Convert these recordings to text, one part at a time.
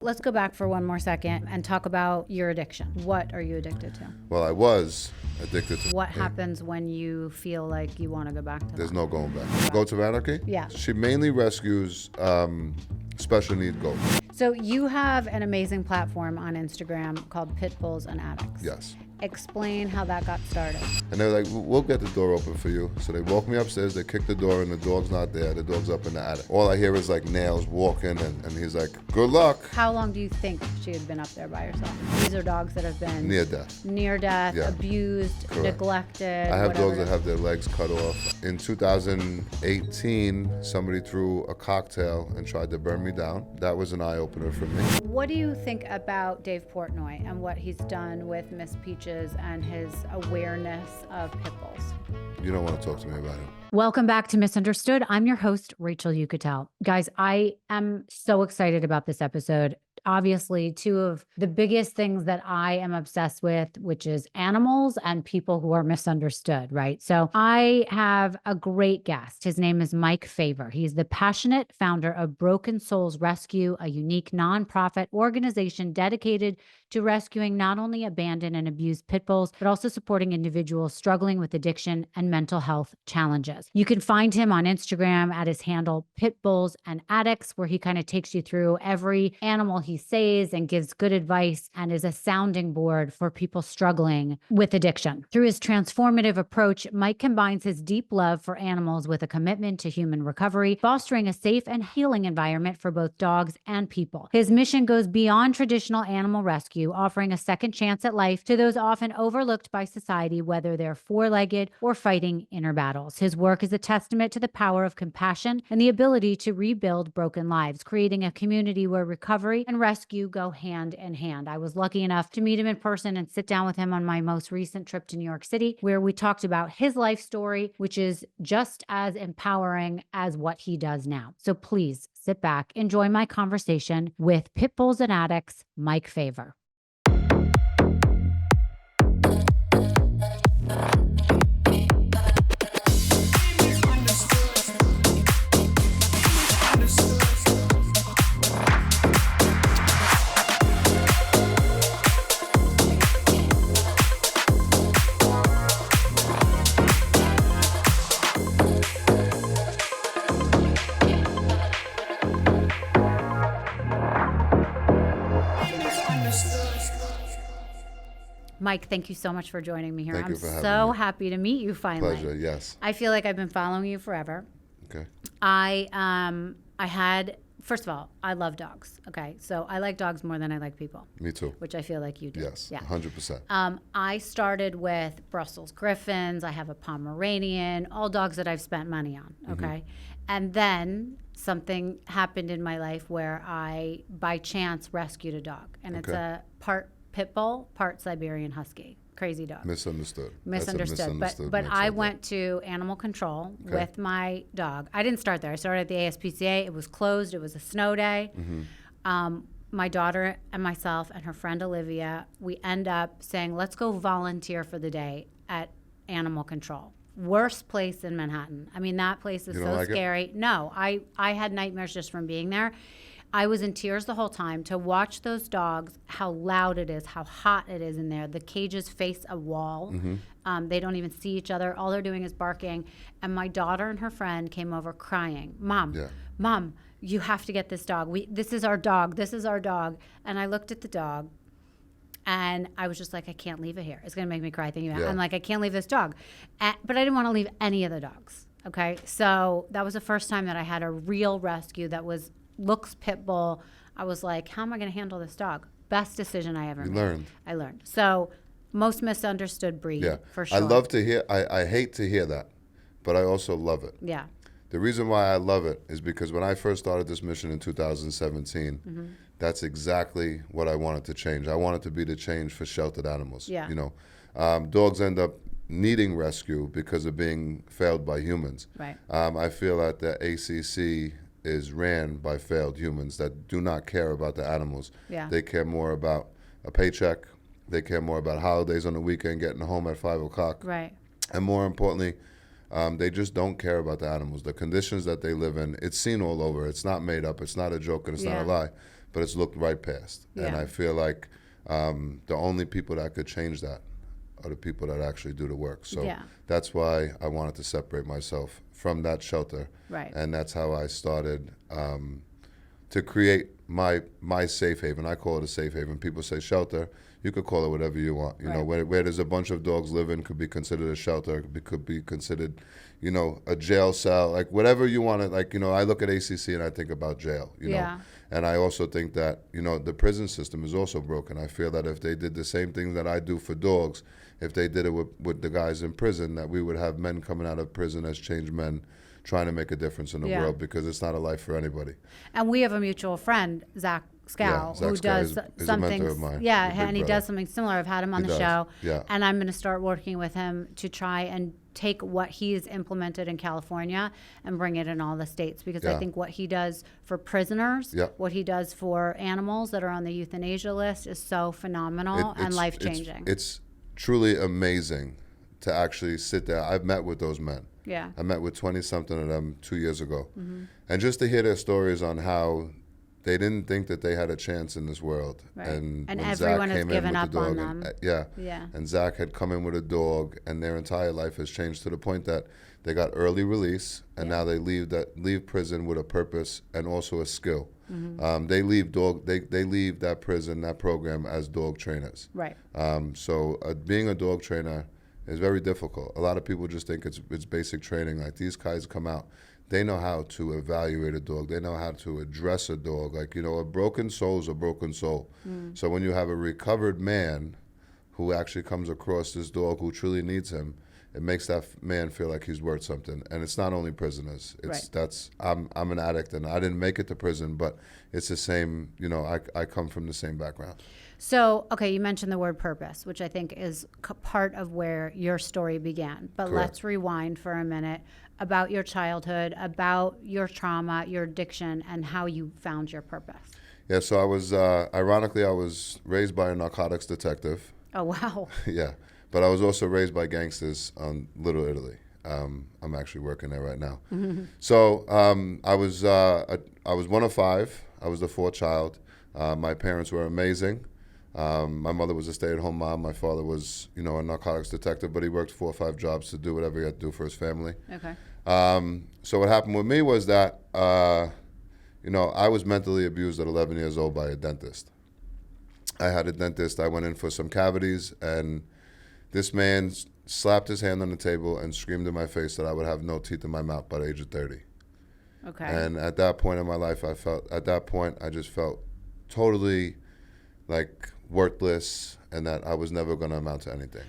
Let's go back for one more second and talk about your addiction. What are you addicted to? Well, I was addicted to. What happens when you feel like you want to go back to There's that? no going back. Goats of Anarchy? Yeah. She mainly rescues special need goats. So you have an amazing platform on Instagram called Pitbulls And Addicts. Yes. Explain how that got started. And they're like, we'll get the door open for you. So they walk me upstairs, they kick the door, and the dog's not there. The dog's up in the attic. All I hear is like nails walking, and he's like, good luck. How long do you think she had been up there by herself? These are dogs that have been Near death. near death, Yeah. abused, Correct. neglected. I have whatever. dogs that have their legs cut off. In 2018, somebody threw a cocktail and tried to burn me down. That was an eye-opener for me. What do you think about Dave Portnoy and what he's done with Miss Peaches and his awareness of pit bulls? You don't want to talk to me about it. Welcome back to Misunderstood. I'm your host, Rachel Yucatel. Guys, I am so excited about this episode. Obviously, two of the biggest things that I am obsessed with, which is animals and people who are misunderstood, right? So I have a great guest. His name is Mike Favor. He's the passionate founder of Broken Souls Rescue, a unique nonprofit organization dedicated to rescuing not only abandoned and abused pit bulls, but also supporting individuals struggling with addiction and mental health challenges. You can find him on Instagram at his handle, Pitbulls And Addicts, where he kind of takes you through every animal he saves and gives good advice and is a sounding board for people struggling with addiction. Through his transformative approach, Mike combines his deep love for animals with a commitment to human recovery, fostering a safe and healing environment for both dogs and people. His mission goes beyond traditional animal rescue, offering a second chance at life to those often overlooked by society, whether they're four-legged or fighting inner battles. His work is a testament to the power of compassion and the ability to rebuild broken lives, creating a community where recovery and rescue go hand in hand. I was lucky enough to meet him in person and sit down with him on my most recent trip to New York City, where we talked about his life story, which is just as empowering as what he does now. So please sit back, enjoy my conversation with Pitbulls And Addicts, Mike Favor. Mike, thank you so much for joining me here. Thank I'm you for having so me. happy to meet you finally. Pleasure, yes. I feel like I've been following you forever. Okay. I had, first of all, I love dogs. Okay. So I like dogs more than I like people, Me too. which I feel like you do. Yes, Yeah. 100%. I started with Brussels Griffins. I have a Pomeranian, all dogs that I've spent money on. Okay. And then something happened in my life where I, by chance, rescued a dog. And it's Okay. a part pit bull, part Siberian Husky. Crazy dog. Misunderstood. That's a Misunderstood. misunderstood But mix I right went to animal control Okay. with my dog. I didn't start there. I started at the ASPCA. It was closed. It was a snow day. My daughter and myself and her friend Olivia, we end up saying, let's go volunteer for the day at animal control. Worst place in Manhattan. I mean, that place is You so don't like it? scary. No, I had nightmares just from being there. I was in tears the whole time to watch those dogs, how loud it is, how hot it is in there. The cages face a wall. They don't even see each other. All they're doing is barking. And my daughter and her friend came over crying, Mom, you have to get this dog. This is our dog. This is our dog. And I looked at the dog and I was just like, I can't leave it here. It's going to make me cry thinking about it. Yeah. I'm like, I can't leave this dog. But I didn't want to leave any of the dogs. Okay. So that was the first time that I had a real rescue that looks pit bull. I was like, how am I going to handle this dog? Best decision I ever made. I learned. So most misunderstood breed, Yeah. for sure. I love to hear, I hate to hear that, but I also love it. Yeah. The reason why I love it is because when I first started this mission in 2017, that's exactly what I wanted to change. I wanted to be the change for sheltered animals. Yeah. You know, dogs end up needing rescue because of being failed by humans. Right. I feel that the ACC is ran by failed humans that do not care about the animals. Yeah. They care more about a paycheck. They care more about holidays on the weekend, getting home at 5 o'clock. Right. And more importantly, they just don't care about the animals. The conditions that they live in, it's seen all over. It's not made up. It's not a joke and it's not a lie. but it's looked right past. Yeah. And I feel like the only people that could change that are the people that actually do the work. So that's why I wanted to separate myself from that shelter. Right. And that's how I started to create my safe haven. I call it a safe haven. People say shelter. You could call it whatever you want. You know, where there's a bunch of dogs living could be considered a shelter. Could be considered, you know, a jail cell. Like whatever you want to. Like, you know, I look at ACC and I think about jail. You know, and I also think that, you know, the prison system is also broken. I feel that if they did the same thing that I do for dogs, if they did it with the guys in prison, that we would have men coming out of prison as changed men, trying to make a difference in the world, because it's not a life for anybody. And we have a mutual friend, Zach Scow, who does something. And he does something similar. I've had him on the show, and I'm going to start working with him to try and take what he's implemented in California and bring it in all the states, because I think what he does for prisoners, what he does for animals that are on the euthanasia list is so phenomenal and life-changing. It's truly amazing to actually sit there. I've met with those men. Yeah. I met with 20-something of them 2 years ago. And just to hear their stories on how they didn't think that they had a chance in this world. And when everyone Zach has given up on them. And Zach had come in with a dog, and their entire life has changed to the point that they got early release, and now they leave prison with a purpose and also a skill. They leave that prison, that program, as dog trainers. Right. So being a dog trainer is very difficult. A lot of people just think it's basic training. Like, these guys come out, they know how to evaluate a dog. They know how to address a dog. Like, you know, a broken soul is a broken soul. So when you have a recovered man who actually comes across this dog who truly needs him, it makes that man feel like he's worth something. And it's not only prisoners. I'm an addict, and I didn't make it to prison, but it's the same. You know, I come from the same background. So, okay, you mentioned the word purpose, which I think is part of where your story began. But let's rewind for a minute about your childhood, about your trauma, your addiction, and how you found your purpose. Yeah, so I was, ironically, I was raised by a narcotics detective. Oh, wow. Yeah, but I was also raised by gangsters on Little Italy. I'm actually working there right now. So I was one of five. I was the fourth child. My parents were amazing. My mother was a stay-at-home mom. My father was, you know, a narcotics detective, but he worked 4 or 5 jobs to do whatever he had to do for his family. Okay. So what happened with me was that, you know, I was mentally abused at 11 years old by a dentist. I had a dentist. I went in for some cavities, and this man slapped his hand on the table and screamed in my face that I would have no teeth in my mouth by the age of 30. Okay. And at that point in my life, I just felt totally like worthless, and that I was never going to amount to anything.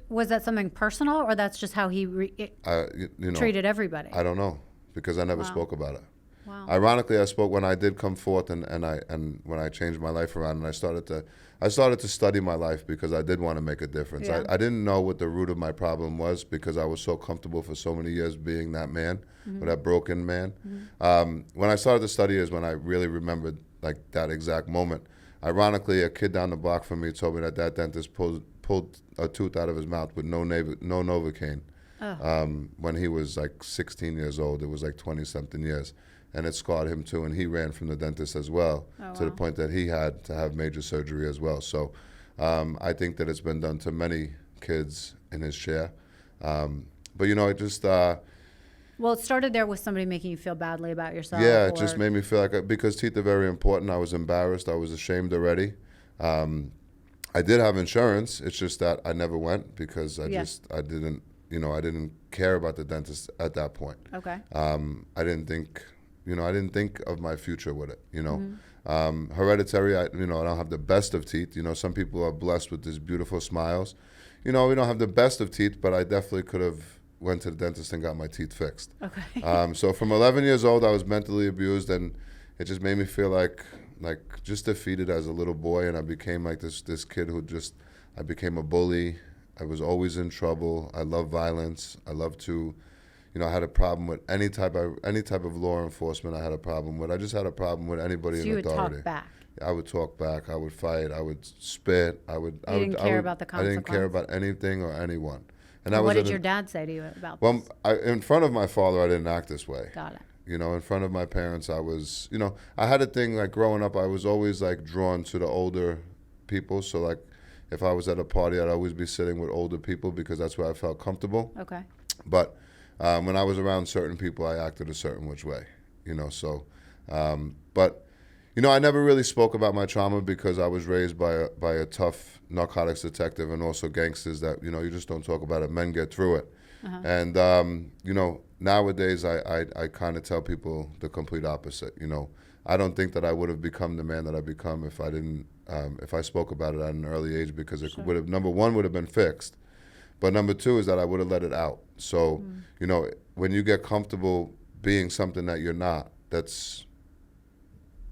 Was that something personal, or that's just how he treated everybody? I don't know, because I never spoke about it. Wow. Ironically, I spoke when I did come forth, and when I changed my life around, and I started to study my life, because I did want to make a difference. Yeah. I didn't know what the root of my problem was, because I was so comfortable for so many years being that man, or that broken man. When I started to study is when I really remembered, like, that exact moment. Ironically, a kid down the block from me told me that dentist pulled a tooth out of his mouth with no Novocaine. When he was like 16 years old. It was like 20-something years. And it scarred him too, and he ran from the dentist as well, to the point that he had to have major surgery as well. So I think that it's been done to many kids in his share. But, you know, it just... Well, it started there with somebody making you feel badly about yourself. Yeah, it just made me feel like, because teeth are very important, I was embarrassed. I was ashamed already. I did have insurance. It's just that I never went, because I didn't care about the dentist at that point. Okay. I didn't think of my future with it, you know. Hereditary, I don't have the best of teeth. You know, some people are blessed with these beautiful smiles. You know, we don't have the best of teeth, but I definitely could have went to the dentist and got my teeth fixed. Okay. So from 11 years old, I was mentally abused, and it just made me feel like just defeated as a little boy, and I became like this kid I became a bully. I was always in trouble. I love violence. I love to, I had a problem with any type of law enforcement. I had a problem with. I just had a problem with anybody in authority. You would talk back. I would talk back. I would fight. I would spit. You didn't care about the consequences. I didn't care about anything or anyone. And what did your dad say to you about this? Well, in front of my father, I didn't act this way. Got it. You know, in front of my parents, I was, you know, I had a thing like growing up, I was always like drawn to the older people. So like if I was at a party, I'd always be sitting with older people because that's where I felt comfortable. Okay. But when I was around certain people, I acted a certain which way, you know, so, but, you know, I never really spoke about my trauma because I was raised by a tough narcotics detective and also gangsters that, you know, you just don't talk about it. Men get through it. And, you know, nowadays I kind of tell people the complete opposite. You know, I don't think that I would have become the man that I become if I didn't, if I spoke about it at an early age because it would have, number one, would have been fixed. But number two is that I would have let it out. So, you know, when you get comfortable being something that you're not, that's,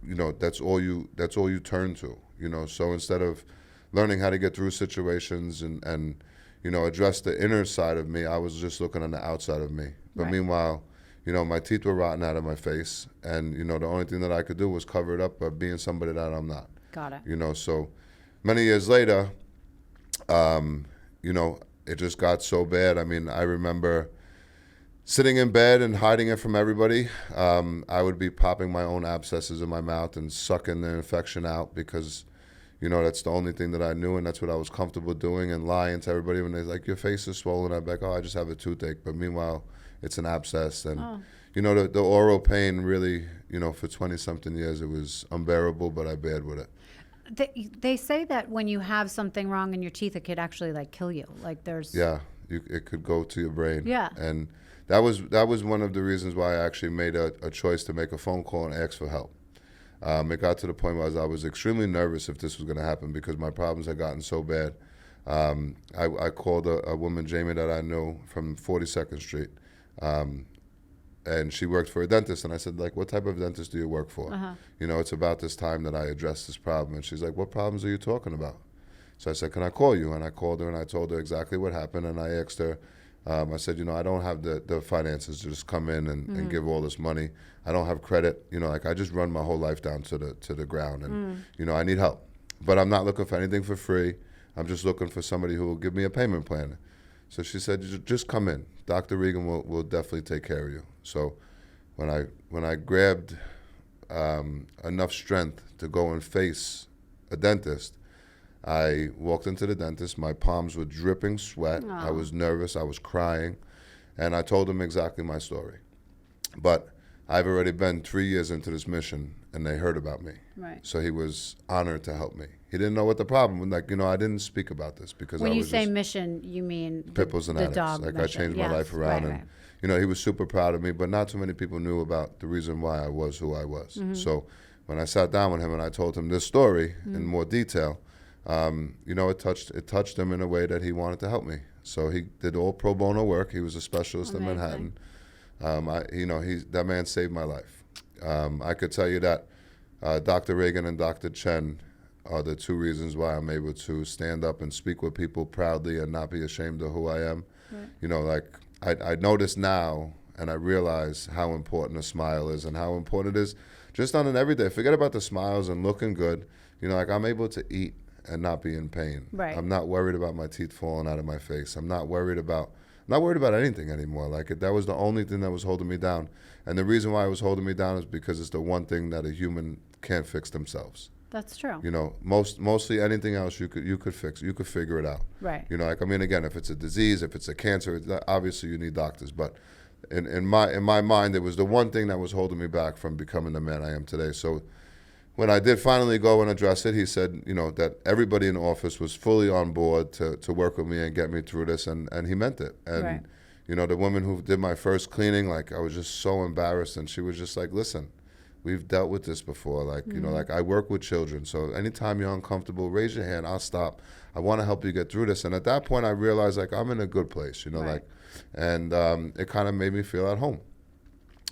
you know, that's all you turn to, you know. So instead of learning how to get through situations and you know, address the inner side of me, I was just looking on the outside of me. But meanwhile, you know, my teeth were rotten out of my face. And, you know, the only thing that I could do was cover it up by being somebody that I'm not. Got it. You know, so many years later, you know, it just got so bad. I mean, I remember sitting in bed and hiding it from everybody. I would be popping my own abscesses in my mouth and sucking the infection out because, you know, that's the only thing that I knew and that's what I was comfortable doing, and lying to everybody when they're like, your face is swollen. I'd be like, oh, I just have a toothache. But meanwhile, it's an abscess. And, you know, the oral pain really, you know, for 20-something years, it was unbearable, but I bared with it. They say that when you have something wrong in your teeth, it could actually like kill you. Like there's it could go to your brain. Yeah. And that was one of the reasons why I actually made a choice to make a phone call and ask for help. It got to the point where I was extremely nervous if this was going to happen because my problems had gotten so bad. I called a woman, Jamie, that I knew from 42nd Street, and she worked for a dentist. And I said, like, what type of dentist do you work for? You know, it's about this time that I addressed this problem. And she's like, what problems are you talking about? So I said, can I call you? And I called her and I told her exactly what happened. And I asked her, I said, you know, I don't have the finances to just come in and give all this money. I don't have credit. You know, like I just run my whole life down to the ground. And, you know, I need help. But I'm not looking for anything for free. I'm just looking for somebody who will give me a payment plan. So she said, just come in. Dr. Regan will definitely take care of you. So when I grabbed enough strength to go and face a dentist, I walked into the dentist. My palms were dripping sweat. Aww. I was nervous. I was crying. And I told him exactly my story. But I've already been 3 years into this mission, and they heard about me. Right. So he was honored to help me. He didn't know what the problem was. Like, you know, I didn't speak about this because when I you was say just mission, you mean Pitbulls and the Addicts. dog Like mission. I changed my life around, Right. and you know, he was super proud of me. But not too many people knew about the reason why I was who I was. So when I sat down with him and I told him this story in more detail, you know, it touched him in a way that he wanted to help me. So he did all pro bono work. He was a specialist in Manhattan. You know, that man saved my life. I could tell you that Dr. Reagan and Dr. Chen are the two reasons why I'm able to stand up and speak with people proudly and not be ashamed of who I am. Right. You know, like I notice now and I realize how important a smile is and how important it is just on an everyday. Forget about the smiles and looking good. You know, like I'm able to eat and not be in pain. Right. I'm not worried about my teeth falling out of my face. I'm not worried about anything anymore. Like that was the only thing that was holding me down. And the reason why it was holding me down is because it's the one thing that a human can't fix themselves. That's true. You know, mostly anything else you could fix. You could figure it out. Right. You know, like I mean, again, if it's a disease, if it's a cancer, obviously you need doctors. But in my mind, it was the one thing that was holding me back from becoming the man I am today. So when I did finally go and address it, he said, you know, that everybody in the office was fully on board to work with me and get me through this, and he meant it. And right. you know, the woman who did my first cleaning, like I was just so embarrassed, and she was just like, listen, we've dealt with this before. Like, you know, like I work with children. So anytime you're uncomfortable, raise your hand. I'll stop. I want to help you get through this. And at that point, I realized like I'm in a good place, you know, right. like, and it kind of made me feel at home.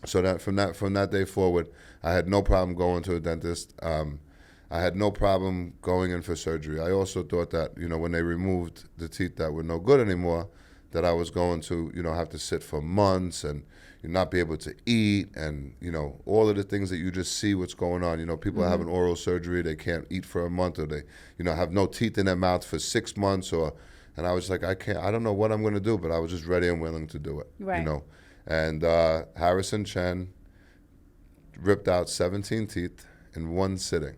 So that from that day forward, I had no problem going to a dentist. I had no problem going in for surgery. I also thought that, you know, when they removed the teeth that were no good anymore, that I was going to, you know, have to sit for months and not be able to eat, and, you know, all of the things that you just see what's going on. You know, people are having oral surgery, they can't eat for a month, or they, you know, have no teeth in their mouth for 6 months, and I was like, I don't know what I'm going to do, but I was just ready and willing to do it, right. you know. And Harrison Chen ripped out 17 teeth in one sitting.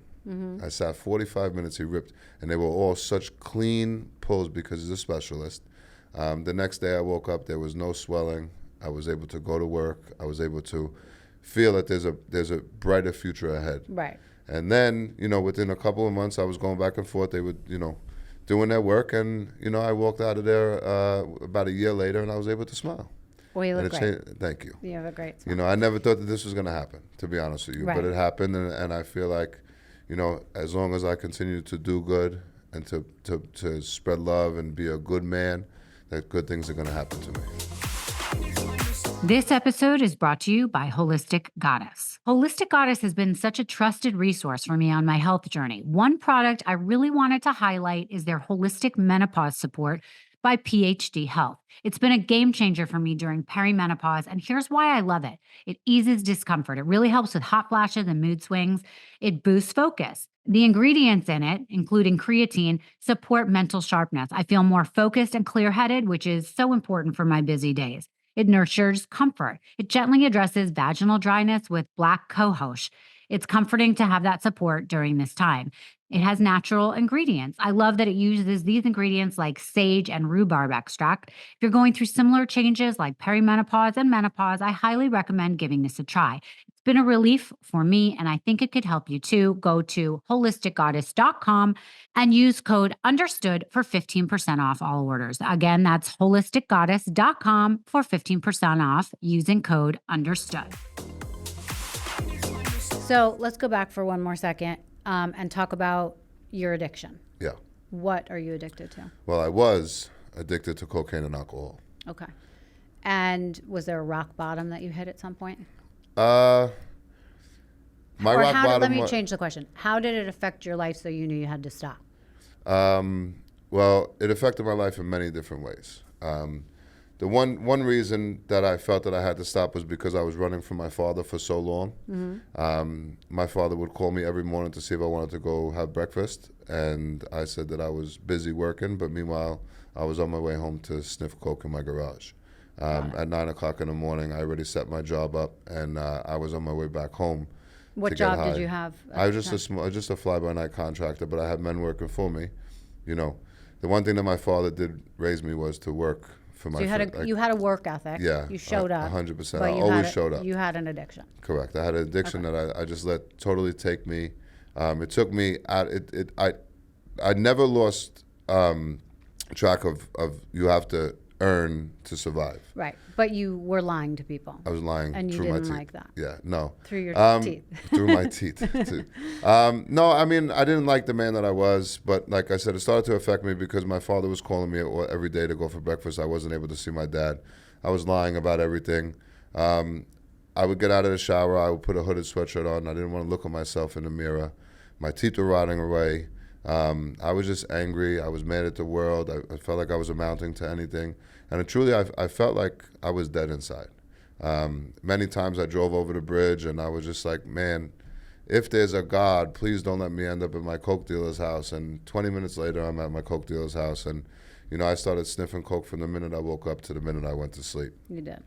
I sat 45 minutes, he ripped, and they were all such clean pulls because he's a specialist. The next day I woke up, there was no swelling. I was able to go to work. I was able to feel that there's a brighter future ahead. Right. And then, within a couple of months, I was going back and forth. They were, doing their work, and, I walked out of there about a year later, and I was able to smile. Well, you look great. Thank you. You have a great smile. I never thought that this was going to happen, to be honest with you. Right. But it happened, and I feel like, as long as I continue to do good and to spread love and be a good man, that good things are going to happen to me. This episode is brought to you by Holistic Goddess. Holistic Goddess has been such a trusted resource for me on my health journey. One product I really wanted to highlight is their Holistic Menopause Support by PhD Health. It's been a game changer for me during perimenopause, and here's why I love it. It eases discomfort. It really helps with hot flashes and mood swings. It boosts focus. The ingredients in it, including creatine, support mental sharpness. I feel more focused and clear-headed, which is so important for my busy days. It nurtures comfort. It gently addresses vaginal dryness with black cohosh. It's comforting to have that support during this time. It has natural ingredients. I love that it uses these ingredients like sage and rhubarb extract. If you're going through similar changes like perimenopause and menopause, I highly recommend giving this a try. It's been a relief for me, and I think it could help you too. Go to holisticgoddess.com and use code UNDERSTOOD for 15% off all orders. Again, that's holisticgoddess.com for 15% off using code UNDERSTOOD. So let's go back for one more second and talk about your addiction. Yeah. What are you addicted to? Well, I was addicted to cocaine and alcohol. Okay. And was there a rock bottom that you hit at some point? Let me change the question. How did it affect your life so you knew you had to stop? Well, it affected my life in many different ways. The one reason that I felt that I had to stop was because I was running from my father for so long. Mm-hmm. My father would call me every morning to see if I wanted to go have breakfast, and I said that I was busy working, but meanwhile, I was on my way home to sniff coke in my garage. At 9 o'clock in the morning, I already set my job up, and I was on my way back home. What job did you have? I was just a fly-by-night contractor, but I had men working for me. The one thing that my father did raise me was to work. So you had a work ethic. Yeah. You showed up. 100%. I always showed up. You had an addiction. Correct. I had an addiction that I just let totally take me. It took me out. I never lost track of you have to earn to survive. Right. But you were lying to people. I was lying and you through my didn't teeth. like that. Yeah. No. Through your teeth. Through my teeth. Too. No, I mean, I didn't like the man that I was, but like I said, it started to affect me because my father was calling me every day to go for breakfast. I wasn't able to see my dad. I was lying about everything. I would get out of the shower. I would put a hooded sweatshirt on. I didn't want to look at myself in the mirror. My teeth were rotting away. I was just angry. I was mad at the world. I felt like I was amounting to anything. And truly, I felt like I was dead inside. Many times I drove over the bridge and I was just like, man, if there's a God, please don't let me end up at my coke dealer's house. And 20 minutes later, I'm at my coke dealer's house. And, I started sniffing coke from the minute I woke up to the minute I went to sleep. You did?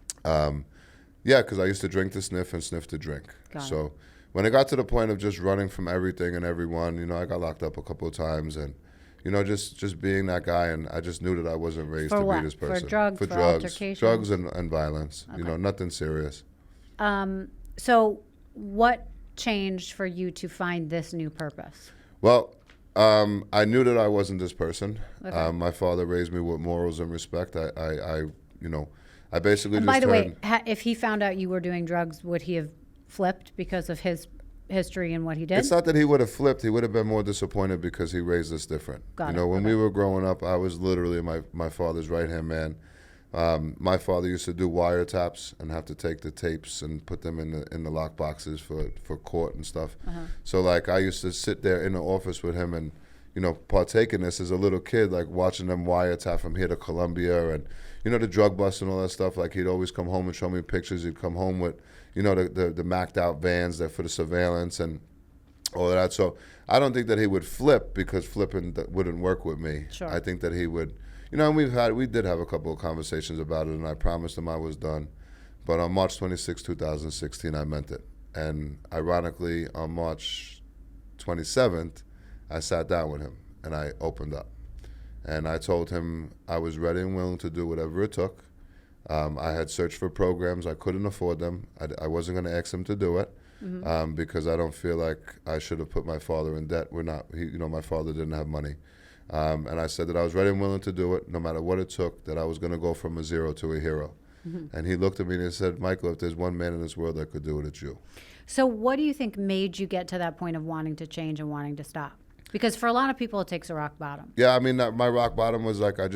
Yeah, because I used to drink to sniff and sniff to drink. So when it got to the point of just running from everything and everyone, I got locked up a couple of times and, just being that guy, and I just knew that I wasn't raised to be this person. For drugs, for altercations? Drugs and violence, okay. Nothing serious. So what changed for you to find this new purpose? Well, I knew that I wasn't this person. Okay. My father raised me with morals and respect. I basically and just by the way, if he found out you were doing drugs, would he have flipped because of his history and what he did? It's not that he would have flipped. He would have been more disappointed because he raised us different. When we were growing up, I was literally my father's right-hand man. My father used to do wiretaps and have to take the tapes and put them in the lock boxes for court and stuff. Uh-huh. So like I used to sit there in the office with him and partake in this as a little kid, like watching them wiretap from here to Colombia and the drug bust and all that stuff. Like he'd always come home and show me pictures. He'd come home with the macked out vans that for the surveillance and all of that. So I don't think that he would flip because flipping wouldn't work with me. Sure. I think that he would, and we did have a couple of conversations about it, and I promised him I was done. But on March 26, 2016, I meant it. And ironically, on March 27th, I sat down with him and I opened up. And I told him I was ready and willing to do whatever it took. I had searched for programs. I couldn't afford them. I wasn't going to ask him to do it because I don't feel like I should have put my father in debt. My father didn't have money. And I said that I was ready and willing to do it, no matter what it took, that I was going to go from a zero to a hero. And he looked at me and he said, Michael, if there's one man in this world that could do it, it's you. So what do you think made you get to that point of wanting to change and wanting to stop? Because for a lot of people, it takes a rock bottom. Yeah, I mean, my rock bottom was like I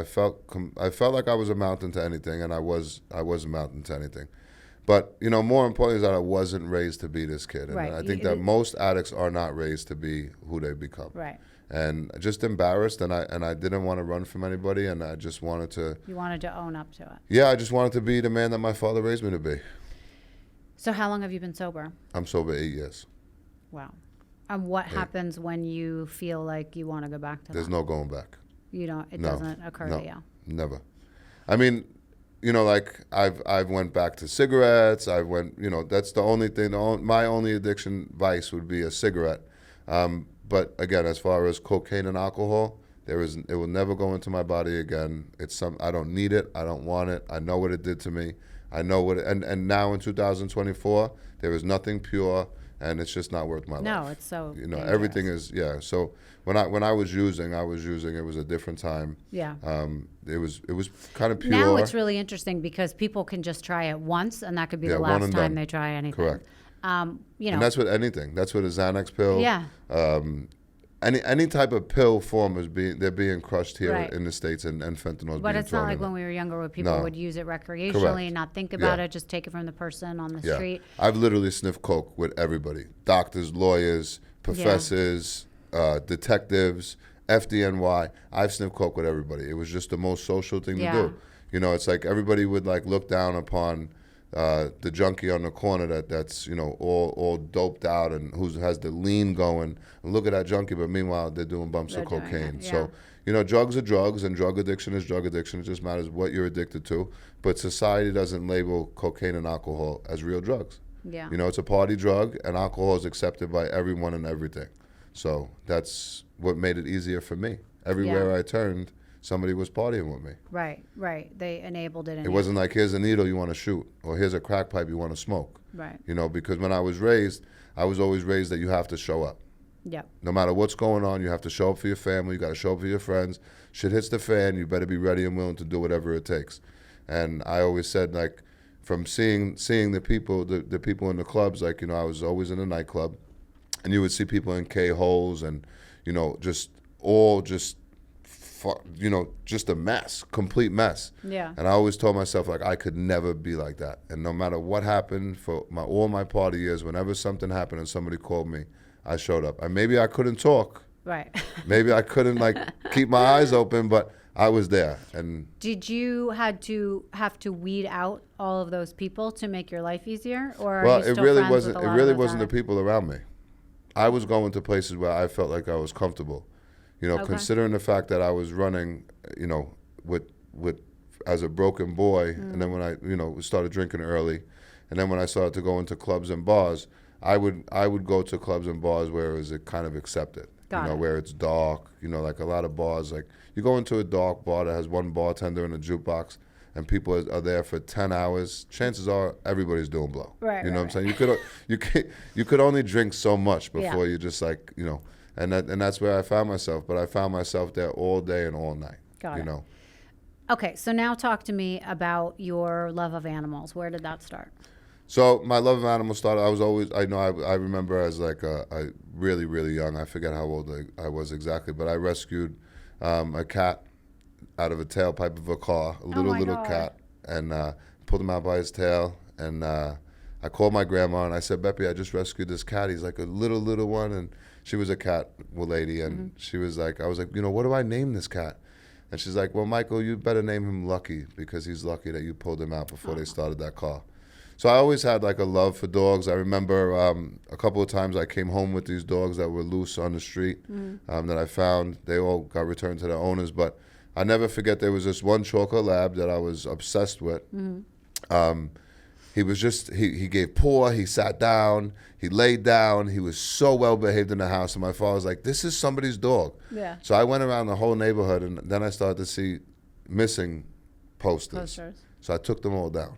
felt like I was a mountain to anything, and I was a mountain to anything. But more importantly is that I wasn't raised to be this kid, and right. I think that most addicts are not raised to be who they become. Right. And just embarrassed, and I didn't want to run from anybody, and I just wanted to. You wanted to own up to it. Yeah, I just wanted to be the man that my father raised me to be. So how long have you been sober? I'm sober 8 years. Wow. And what happens when you feel like you want to go back to There's that? no going back. You don't. It doesn't occur to you. Never. I mean, like I've went back to cigarettes. I went. That's the only thing. My only addiction vice would be a cigarette. But again, as far as cocaine and alcohol, it will never go into my body again. I don't need it. I don't want it. I know what it did to me. I know what. And now in 2024, there is nothing pure. And it's just not worth my life. No, it's so dangerous. Everything is, yeah. So when I was using, it was a different time. Yeah. It was kind of pure. Now it's really interesting because people can just try it once, and that could be the last time they try anything. Correct. And that's with anything. That's with a Xanax pill. Yeah. Any type of pill form they're being crushed here right. in the States, and fentanyl is being thrown in. But it's not like when we were younger where people would use it recreationally Correct. and not think about it, just take it from the person on the street. I've literally sniffed coke with everybody. Doctors, lawyers, professors, detectives, FDNY. I've sniffed coke with everybody. It was just the most social thing to do. It's like everybody would look down upon the junkie on the corner that's all doped out and who has the lean going, and look at that junkie, but meanwhile they're doing bumps of cocaine. So drugs are drugs, and drug addiction is drug addiction. It just matters what you're addicted to. But society doesn't label cocaine and alcohol as real drugs. Yeah. It's a party drug, and alcohol is accepted by everyone and everything. So that's what made it easier for me. Everywhere I turned, somebody was partying with me. Right. They enabled it. It wasn't like, here's a needle you want to shoot, or here's a crack pipe you want to smoke. Right. Because when I was always raised that you have to show up. Yeah. No matter what's going on, you have to show up for your family. You got to show up for your friends. Shit hits the fan, you better be ready and willing to do whatever it takes. And I always said, from seeing the people in the clubs, I was always in a nightclub, and you would see people in K-holes and, just a mess, complete mess. Yeah. And I always told myself, I could never be like that. And no matter what happened for all my party years, whenever something happened and somebody called me, I showed up. And maybe I couldn't talk. Right. Maybe I couldn't keep my eyes open, but I was there. And did you have to weed out all of those people to make your life easier, or well, are you still it really friends wasn't. with a It lot really of those wasn't the addicts? people around me. I was going to places where I felt like I was comfortable. Considering the fact that I was running, with as a broken boy, and then when I, started drinking early, and then when I started to go into clubs and bars, I would go to clubs and bars where it was kind of accepted. Got it. Where it's dark, like a lot of bars, you go into a dark bar that has one bartender and a jukebox, and people are there for 10 hours, chances are everybody's doing blow. Right. You know what I'm saying? You could only drink so much before you just and that's where I found myself. But I found myself there all day and all night. Got it. Okay, so now talk to me about your love of animals. Where did that start? So my love of animals started. I remember as I really, really young. I forget how old I was exactly, but I rescued a cat out of a tailpipe of a car, a little cat, and pulled him out by his tail. And I called my grandma and I said, "Beppy, I just rescued this cat. He's like a little one." And she was a cat lady, and she was like, I was like, what do I name this cat? And she's like, well, Michael, you better name him Lucky, because he's lucky that you pulled him out before they started that car. So I always had a love for dogs. I remember a couple of times I came home with these dogs that were loose on the street that I found. They all got returned to their owners, but I never forget there was this one chocolate lab that I was obsessed with. He was just, he gave paw, he sat down, he laid down, he was so well behaved in the house. And my father was like, this is somebody's dog. Yeah. So I went around the whole neighborhood, and then I started to see missing posters. So I took them all down.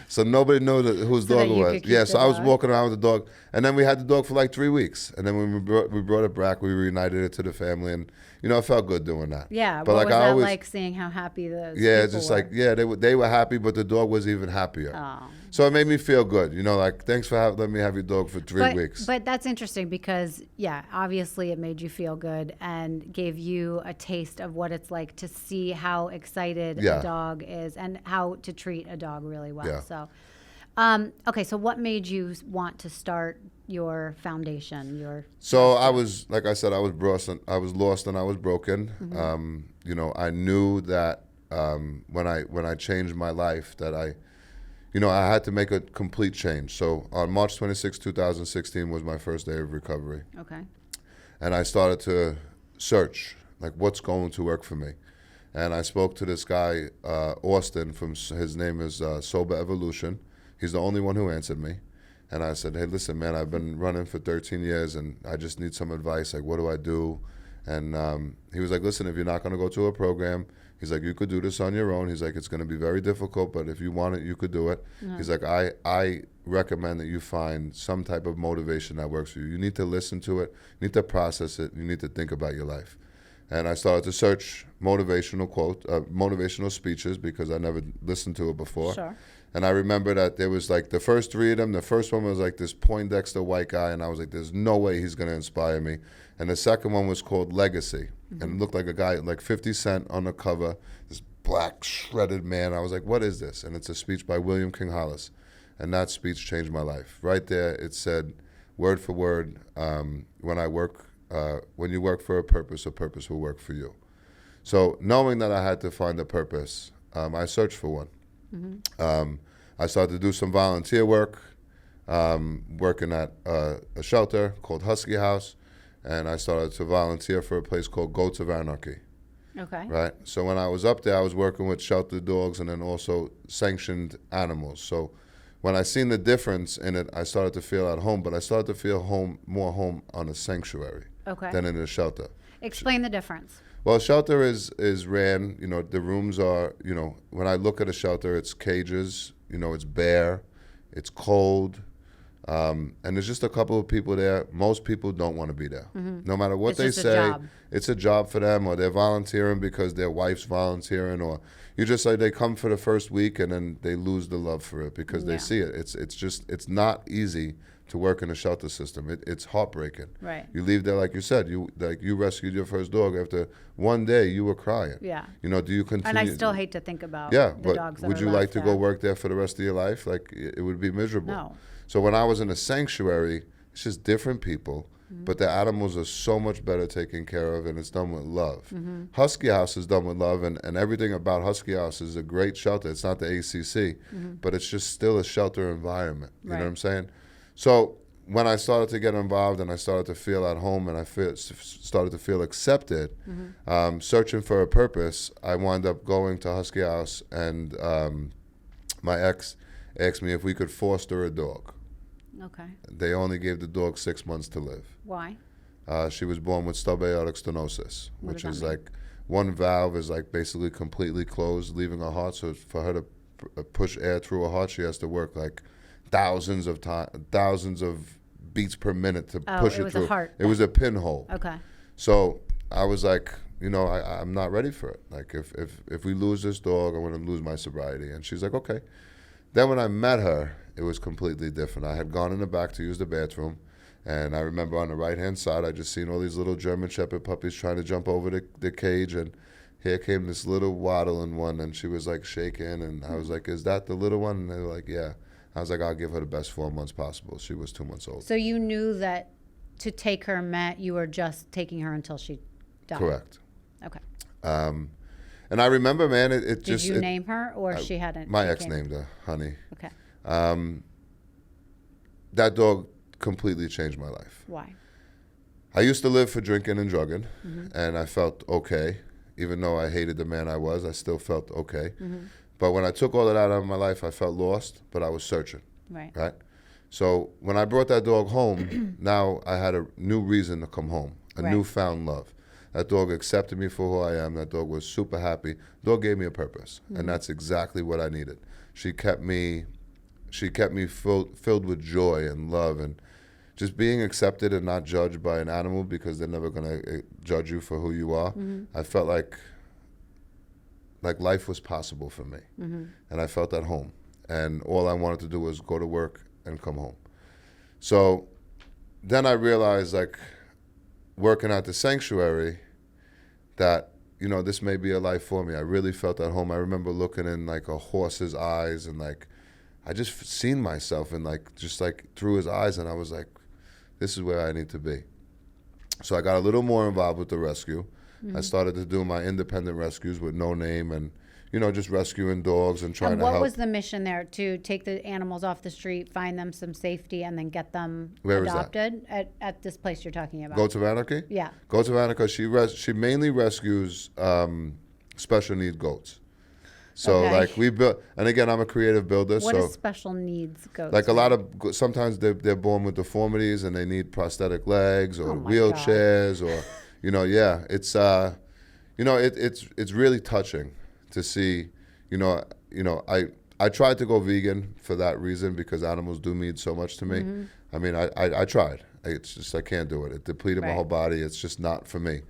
So nobody knew whose dog it was. Yeah, so I was walking around with the dog, and then we had the dog for like 3 weeks. And then when we brought it back, we reunited it to the family, and it felt good doing that. Yeah, but what was that like, seeing how happy those people just were? like, they were happy, but the dog was even happier. Oh. So it made me feel good, like, thanks for letting me have your dog for 3 weeks. But that's interesting because, obviously it made you feel good and gave you a taste of what it's like to see how excited a dog is and how to treat a dog really well. Yeah. So, okay, so what made you want to start your foundation? So I was, like I said, I was lost and I was broken. Mm-hmm. I knew that when I changed my life that I had to make a complete change. So on March 26, 2016 was my first day of recovery. Okay. And I started to search, like, what's going to work for me. And I spoke to this guy, Austin, his name is Sober Evolution. He's the only one who answered me. And I said, hey, listen, man, I've been running for 13 years and I just need some advice. Like, what do I do? And he was like, listen, if you're not going to go to a program, he's like, you could do this on your own. He's like, it's going to be very difficult, but if you want it, you could do it. Mm-hmm. He's like, I recommend that you find some type of motivation that works for you. You need to listen to it. You need to process it. You need to think about your life. And I started to search motivational speeches because I never listened to it before. Sure. And I remember that there was like the first 3 of them. The first one was like this Poindexter white guy, and I was like, there's no way he's going to inspire me. And the second one was called Legacy. Mm-hmm. And it looked like a guy, like 50 Cent on the cover, this black shredded man. I was like, what is this? And it's a speech by William King Hollis. And that speech changed my life. Right there, it said, word for word, when you work for a purpose will work for you. So knowing that I had to find a purpose, I searched for one. Mm-hmm. I started to do some volunteer work, working at a shelter called Husky House, and I started to volunteer for a place called Goats of Anarchy. Okay. Right? So when I was up there, I was working with shelter dogs and then also sanctioned animals. So when I seen the difference in it, I started to feel at home, but I started to feel more home on a sanctuary than in a shelter. Explain the difference. Well, shelter is ran, the rooms are, when I look at a shelter, it's cages, it's bare, it's cold, and there's just a couple of people there. Most people don't want to be there. Mm-hmm. No matter what they say, it's a job for them, or they're volunteering because their wife's volunteering, or you just like they come for the first week and then they lose the love for it because they see it. It's not easy to work in a shelter system. It's heartbreaking. Right. You leave there, like you said, you rescued your first dog. After one day, you were crying. Yeah. Do you continue? And I still hate to think about the dogs that would you like to go work there for the rest of your life? Like, it would be miserable. No. So when I was in a sanctuary, it's just different people, but the animals are so much better taken care of, and it's done with love. Mm-hmm. Husky House is done with love, and everything about Husky House is a great shelter. It's not the ACC, but it's just still a shelter environment. You know what I'm saying? So when I started to get involved and I started to feel at home and I started to feel accepted, searching for a purpose, I wound up going to Husky House, and my ex asked me if we could foster a dog. Okay. They only gave the dog 6 months to live. Why? She was born with subaortic stenosis, which is like one valve is like basically completely closed, leaving her heart. So for her to push air through her heart, she has to work like thousands of beats per minute to push it through. A heart. It was a pinhole. Okay. So I was like, I'm not ready for it. Like, if we lose this dog, I'm going to lose my sobriety. And she's like, okay. Then when I met her, it was completely different. I had gone in the back to use the bathroom, and I remember on the right-hand side, I just seen all these little German Shepherd puppies trying to jump over the cage, and here came this little waddling one, and she was like shaking, and I was like, is that the little one? And they were like, yeah. I was like, I'll give her the best 4 months possible. She was 2 months old. So you knew that to take her meant you were just taking her until she died? Correct. Okay. And I remember, man, Did you name her, or she hadn't? My ex named her, Honey. Okay. That dog completely changed my life. Why? I used to live for drinking and drugging, and I felt okay. Even though I hated the man I was, I still felt okay. Mm-hmm. But when I took all of that out of my life, I felt lost, but I was searching, right? So when I brought that dog home, now I had a new reason to come home, a newfound love. That dog accepted me for who I am. That dog was super happy. Dog gave me a purpose, and that's exactly what I needed. She kept me filled with joy and love, and just being accepted and not judged by an animal, because they're never going to judge you for who you are. I felt like life was possible for me, and I felt at home. And all I wanted to do was go to work and come home. So then I realized, like, working at the sanctuary, that, you know, this may be a life for me. I really felt at home. I remember looking in like a horse's eyes, and like I just seen myself in like just like through his eyes, and I was like, this is where I need to be. So I got a little more involved with the rescue. I started to do my independent rescues with no name, and, you know, just rescuing dogs and trying to help. What was the mission there? To take the animals off the street, find them some safety, and then get them adopted? At this place you're talking about? Goats of Anarchy? Yeah. Goats of Anarchy, she mainly rescues special need goats. So like we built, and again, I'm a creative builder. What is special needs goats? Like a lot of, sometimes they're born with deformities and they need prosthetic legs or wheelchairs or, you know, it's, you know, it's really touching to see, you know, I tried to go vegan for that reason, because animals do mean so much to me. I mean, I tried. It's just, I can't do it. It depleted my whole body. It's just not for me.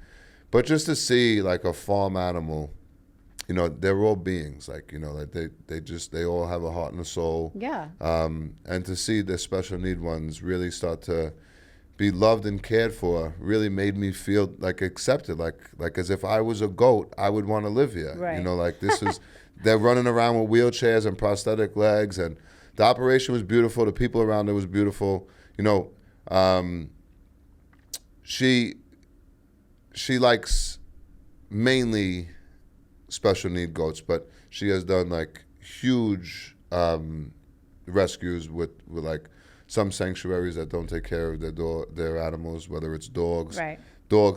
But just to see like a farm animal, you know, they're all beings, like, you know, like they all have a heart and a soul. Yeah. And to see the special need ones really start to be loved and cared for really made me feel like accepted, like as if I was a goat, I would want to live here. Right. You know, like this is, they're running around with wheelchairs and prosthetic legs, and the operation was beautiful. The people around it was beautiful. You know, she likes mainly special need goats, but she has done like huge rescues with like some sanctuaries that don't take care of their animals, whether it's dogs,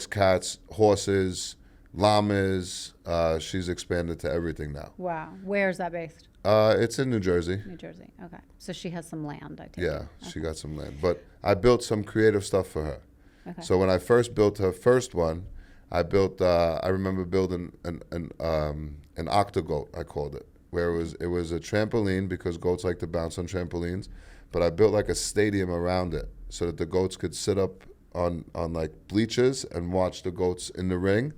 cats, horses, llamas. She's expanded to everything now. Wow. Where is that based? It's in New Jersey. New Jersey. Okay. So she has some land, I take Yeah, it. she got some land. But I built some creative stuff for her. Okay. So when I first built her first one, I built. I remember building an octogoat, I called it, where it was a trampoline, because goats like to bounce on trampolines, but I built like a stadium around it so that the goats could sit up on like bleachers and watch the goats in the ring,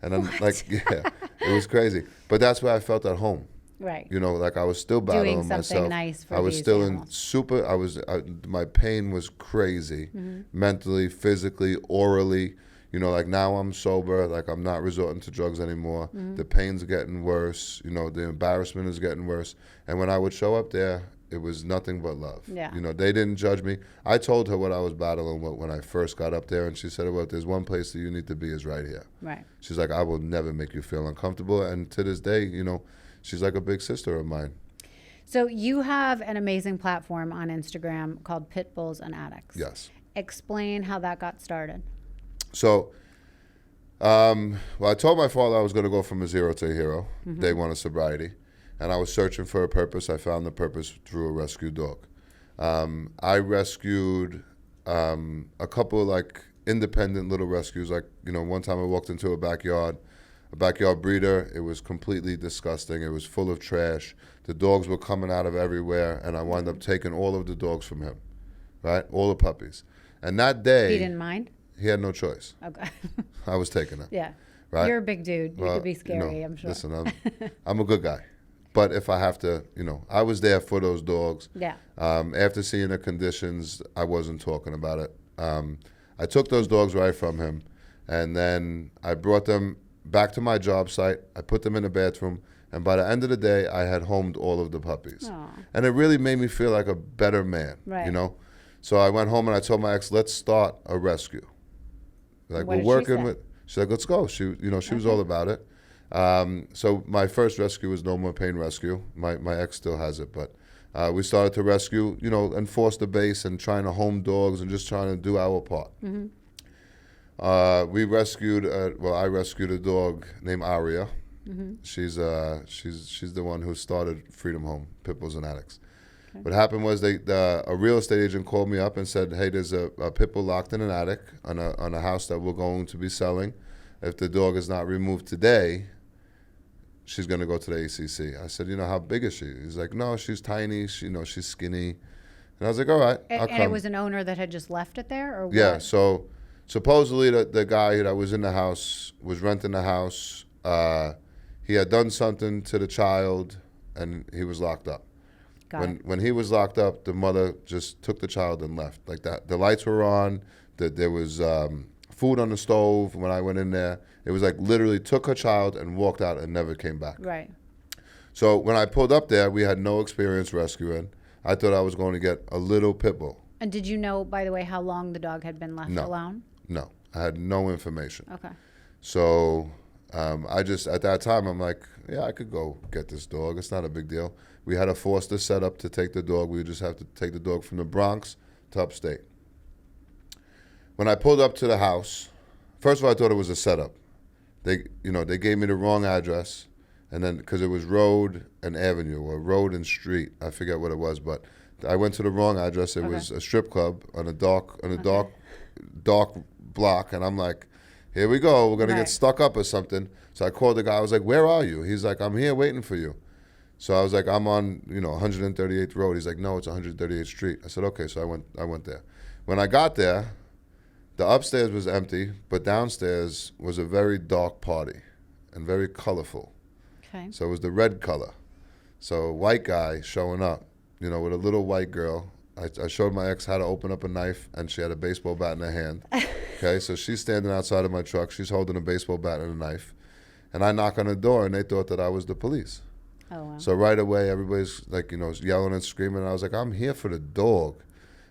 and then like it was crazy. But that's where I felt at home. Right. You know, like I was still battling doing something myself. nice for I was these still animals. my pain was crazy, mentally, physically, orally. You know, like now I'm sober, like I'm not resorting to drugs anymore. The pain's getting worse. You know, the embarrassment is getting worse. And when I would show up there, it was nothing but love. Yeah. You know, they didn't judge me. I told her what I was battling with when I first got up there, and she said, well, if there's one place that you need to be is right here. Right. She's like, I will never make you feel uncomfortable. And to this day, you know, she's like a big sister of mine. So you have an amazing platform on Instagram called Pitbulls And Addicts. Yes. Explain how that got started. So, well, I told my father I was going to go from a zero to a hero, day one of sobriety, and I was searching for a purpose. I found the purpose through a rescue dog. I rescued a couple of like independent little rescues. Like, you know, one time I walked into a backyard breeder. It was completely disgusting. It was full of trash. The dogs were coming out of everywhere, and I wound up taking all of the dogs from him, right? All the puppies. And that day, He didn't mind? he had no choice. Okay. I was taking it. Yeah. Right? You're a big dude. You Well, could be scary, you know, I'm sure. Listen, I'm a good guy. But if I have to, you know, I was there for those dogs. Yeah. After seeing the conditions, I wasn't talking about it. I took those dogs right from him, and then I brought them back to my job site. I put them in the bathroom, and by the end of the day, I had homed all of the puppies. Aw. And it really made me feel like a better man, Right. you know? So I went home and I told my ex, let's start a rescue. Like, What we're did she working say? with, she's like, let's go. She was all about it. So my first rescue was No More Pain Rescue. My ex still has it, but we started to rescue, you know, enforce the base and trying to home dogs and just trying to do our part. We rescued, I rescued a dog named Aria. She's the one who started Freedom Home, Pitbulls and Addicts. Okay. What happened was a real estate agent called me up and said, hey, there's a pit bull locked in an attic on a house that we're going to be selling. If the dog is not removed today, she's going to go to the ACC. I said, how big is she? He's like, no, she's tiny. She's skinny. And I was like, all right, I'll come. And it was an owner that had just left it there? Or what? Yeah, so supposedly the guy that was in the house was renting the house. He had done something to the child, and he was locked up. When he was locked up, the mother just took the child and left. Like that, the lights were on. There was food on the stove when I went in there. It was like literally took her child and walked out and never came back. Right. So when I pulled up there, we had no experience rescuing. I thought I was going to get a little pit bull. And did you know, by the way, how long the dog had been left alone? No, I had no information. Okay. So I just, at that time, I'm like, yeah, I could go get this dog. It's not a big deal. We had a foster set up to take the dog. We would just have to take the dog from the Bronx to upstate. When I pulled up to the house, first of all, I thought it was a setup. They gave me the wrong address, and then because it was road and avenue or road and street, I forget what it was, but I went to the wrong address. It was a strip club on a dark block, and I'm like, here we go. We're gonna get stuck up or something. So I called the guy. I was like, where are you? He's like, I'm here waiting for you. So I was like, I'm on 138th Road. He's like, no, it's 138th Street. I said, okay. So I went there. When I got there, the upstairs was empty, but downstairs was a very dark party and very colorful. Okay. So it was the red color. So a white guy showing up, with a little white girl. I showed my ex how to open up a knife, and she had a baseball bat in her hand. Okay, so she's standing outside of my truck. She's holding a baseball bat and a knife. And I knock on the door, and they thought that I was the police. Oh, wow. So right away, everybody's like, yelling and screaming. And I was like, I'm here for the dog.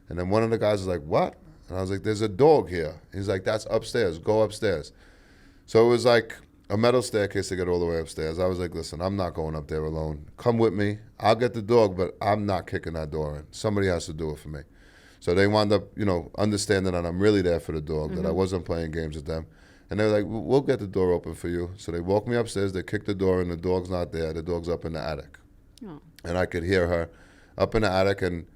And then one of the guys was like, what? And I was like, there's a dog here. He's like, that's upstairs. Go upstairs. So it was like a metal staircase to get all the way upstairs. I was like, listen, I'm not going up there alone. Come with me. I'll get the dog, but I'm not kicking that door in. Somebody has to do it for me. So they wound up, understanding that I'm really there for the dog, that I wasn't playing games with them. And they were like, we'll get the door open for you. So they walked me upstairs. They kicked the door, and the dog's not there. The dog's up in the attic. Oh. And I could hear her up in the attic, and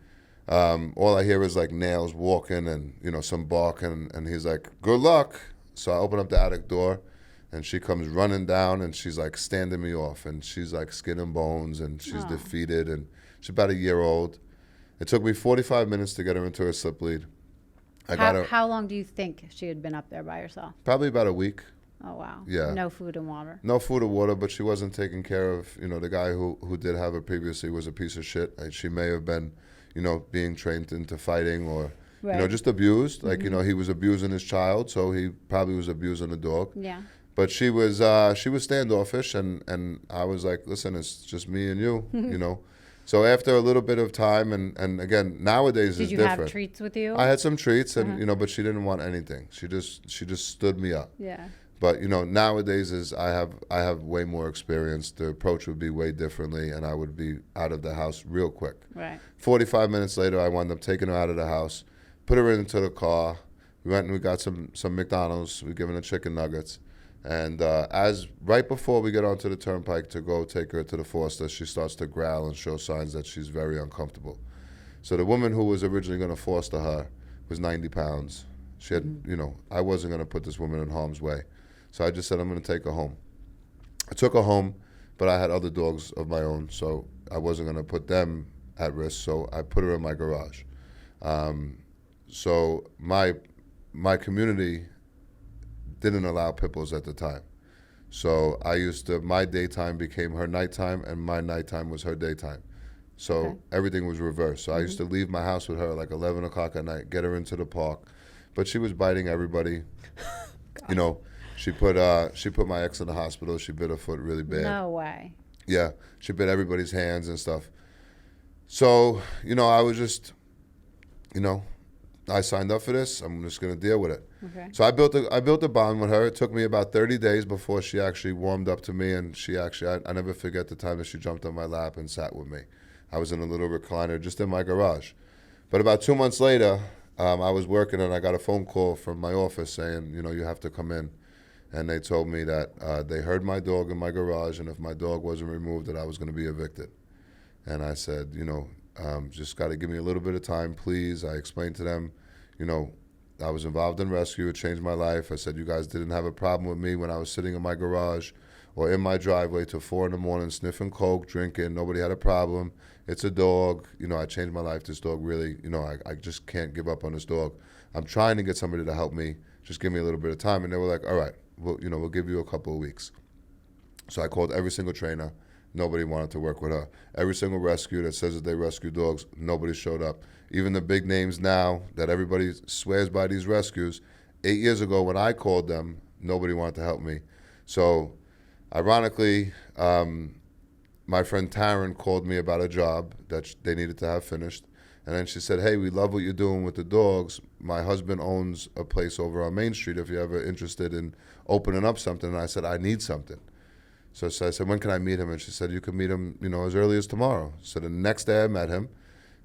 all I hear is like nails walking and, some barking. And he's like, good luck. So I open up the attic door, and she comes running down, and she's like standing me off. And she's like skin and bones, and she's defeated. And she's about a year old. It took me 45 minutes to get her into her slip lead. How long do you think she had been up there by herself? Probably about a week. Oh, wow. Yeah. No food and water. No food or water, but she wasn't taken care of. The guy who did have her previously was a piece of shit. She may have been, being trained into fighting or, just abused. Like, he was abusing his child, so he probably was abusing the dog. Yeah. But she was standoffish, and I was like, listen, it's just me and you, So after a little bit of time, and again, nowadays Did it's you different. have treats with you? I had some treats, and but she didn't want anything. She just stood me up. Yeah. But nowadays I have way more experience. The approach would be way differently, and I would be out of the house real quick. Right. 45 minutes later, I wound up taking her out of the house, put her into the car. We went and we got some McDonald's. We given her chicken nuggets. And as right before we get onto the turnpike to go take her to the foster, she starts to growl and show signs that she's very uncomfortable. So the woman who was originally going to foster her was 90 pounds. She had, I wasn't going to put this woman in harm's way. So I just said, I'm going to take her home. I took her home, but I had other dogs of my own, so I wasn't going to put them at risk. So I put her in my garage. So my community didn't allow pit bulls at the time. So my daytime became her nighttime, and my nighttime was her daytime. So everything was reversed. So I used to leave my house with her like 11 o'clock at night, get her into the park. But she was biting everybody. She put my ex in the hospital. She bit her foot really bad. No way. Yeah, she bit everybody's hands and stuff. So, I was just, I signed up for this. I'm just going to deal with it. Okay. So I built a bond with her. It took me about 30 days before she actually warmed up to me, and I never forget the time that she jumped on my lap and sat with me. I was in a little recliner just in my garage. But about 2 months later, I was working, and I got a phone call from my office saying, you have to come in. and they told me that they heard my dog in my garage, and if my dog wasn't removed, that I was going to be evicted. And I said, just got to give me a little bit of time, please. I explained to them, I was involved in rescue. It changed my life. I said, you guys didn't have a problem with me when I was sitting in my garage or in my driveway till 4 a.m. sniffing coke, drinking. Nobody had a problem. It's a dog. I changed my life. This dog really, I just can't give up on this dog. I'm trying to get somebody to help me. Just give me a little bit of time. And they were like, all right, we'll give you a couple of weeks. So I called every single trainer. Nobody wanted to work with her. Every single rescue that says that they rescue dogs, nobody showed up. Even the big names now that everybody swears by these rescues, 8 years ago when I called them, nobody wanted to help me. So ironically, my friend Taryn called me about a job that they needed to have finished. And then she said, hey, we love what you're doing with the dogs. My husband owns a place over on Main Street if you're ever interested in opening up something. And I said, I need something. So I said, when can I meet him? And she said, you can meet him, as early as tomorrow. So the next day I met him,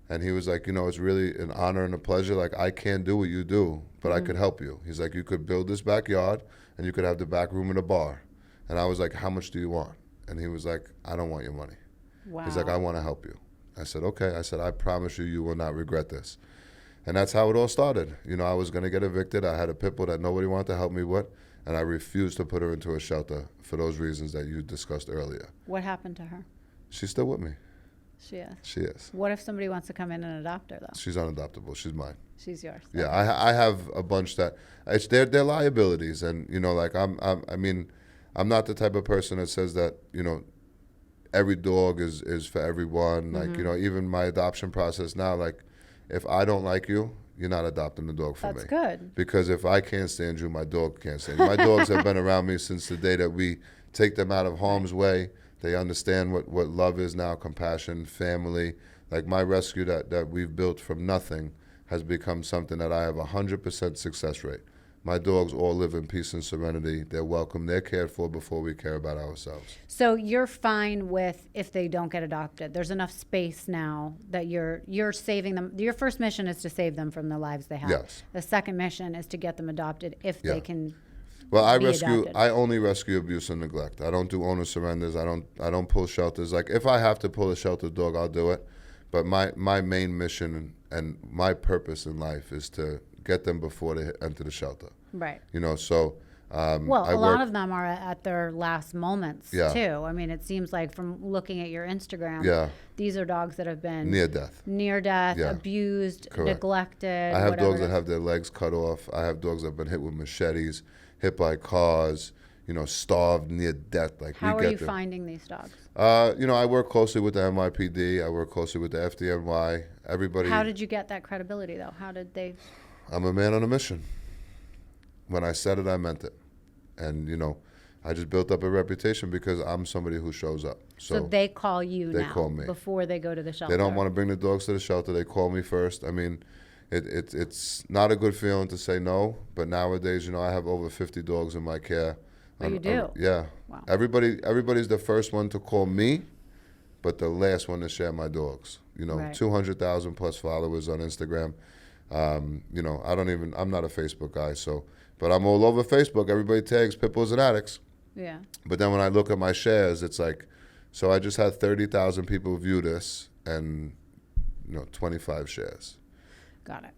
and he was like, it's really an honor and a pleasure. Like, I can't do what you do, but I could help you. He's like, you could build this backyard, and you could have the back room and a bar. And I was like, how much do you want? And he was like, I don't want your money. Wow. He's like, I want to help you. I said, okay. I said, I promise you, you will not regret this. And that's how it all started. I was going to get evicted. I had a pit bull that nobody wanted to help me with. And I refused to put her into a shelter for those reasons that you discussed earlier. What happened to her? She's still with me. She is? She is. What if somebody wants to come in and adopt her, though? She's unadoptable. She's mine. She's yours. Yeah, I have a bunch that, it's their liabilities. And, I'm not the type of person that says that, every dog is for everyone. Like, even my adoption process now, like, if I don't like you, you're not adopting the dog for me. That's good. Because if I can't stand you, my dog can't stand you. My dogs have been around me since the day that we take them out of harm's way. They understand what love is now, compassion, family. Like my rescue that we've built from nothing has become something that I have 100% success rate. My dogs all live in peace and serenity. They're welcome. They're cared for before we care about ourselves. So you're fine with if they don't get adopted. There's enough space now that you're saving them. Your first mission is to save them from the lives they have. Yes. The second mission is to get them adopted if they can. Well, adopted. I only rescue abuse and neglect. I don't do owner surrenders. I don't pull shelters. Like if I have to pull a shelter dog, I'll do it. But my main mission and my purpose in life is to get them before they enter the shelter. Right. So a lot of them are at their last moments Yeah. too. I mean, it seems like from looking at your Instagram, these are dogs that have been near death, yeah. abused, Correct. neglected. I have dogs that have their legs cut off. I have dogs that have been hit with machetes, hit by cars, starved near death. Like how are you finding these dogs? I work closely with the NYPD. I work closely with the FDNY. Everybody. How did you get that credibility though? How did they? I'm a man on a mission. When I said it, I meant it. And, I just built up a reputation because I'm somebody who shows up. So they call you they now call me. Before they go to the shelter? They don't want to bring the dogs to the shelter. They call me first. I mean, it's not a good feeling to say no, but nowadays, I have over 50 dogs in my care. Oh, you do? Yeah. Wow. Everybody's the first one to call me, but the last one to share my dogs. Right. 200,000 plus followers on Instagram. I'm not a Facebook guy, but I'm all over Facebook. Everybody tags Pitbulls and Addicts. Yeah. But then when I look at my shares, it's like, so I just had 30,000 people view this and, 25 shares. Got it.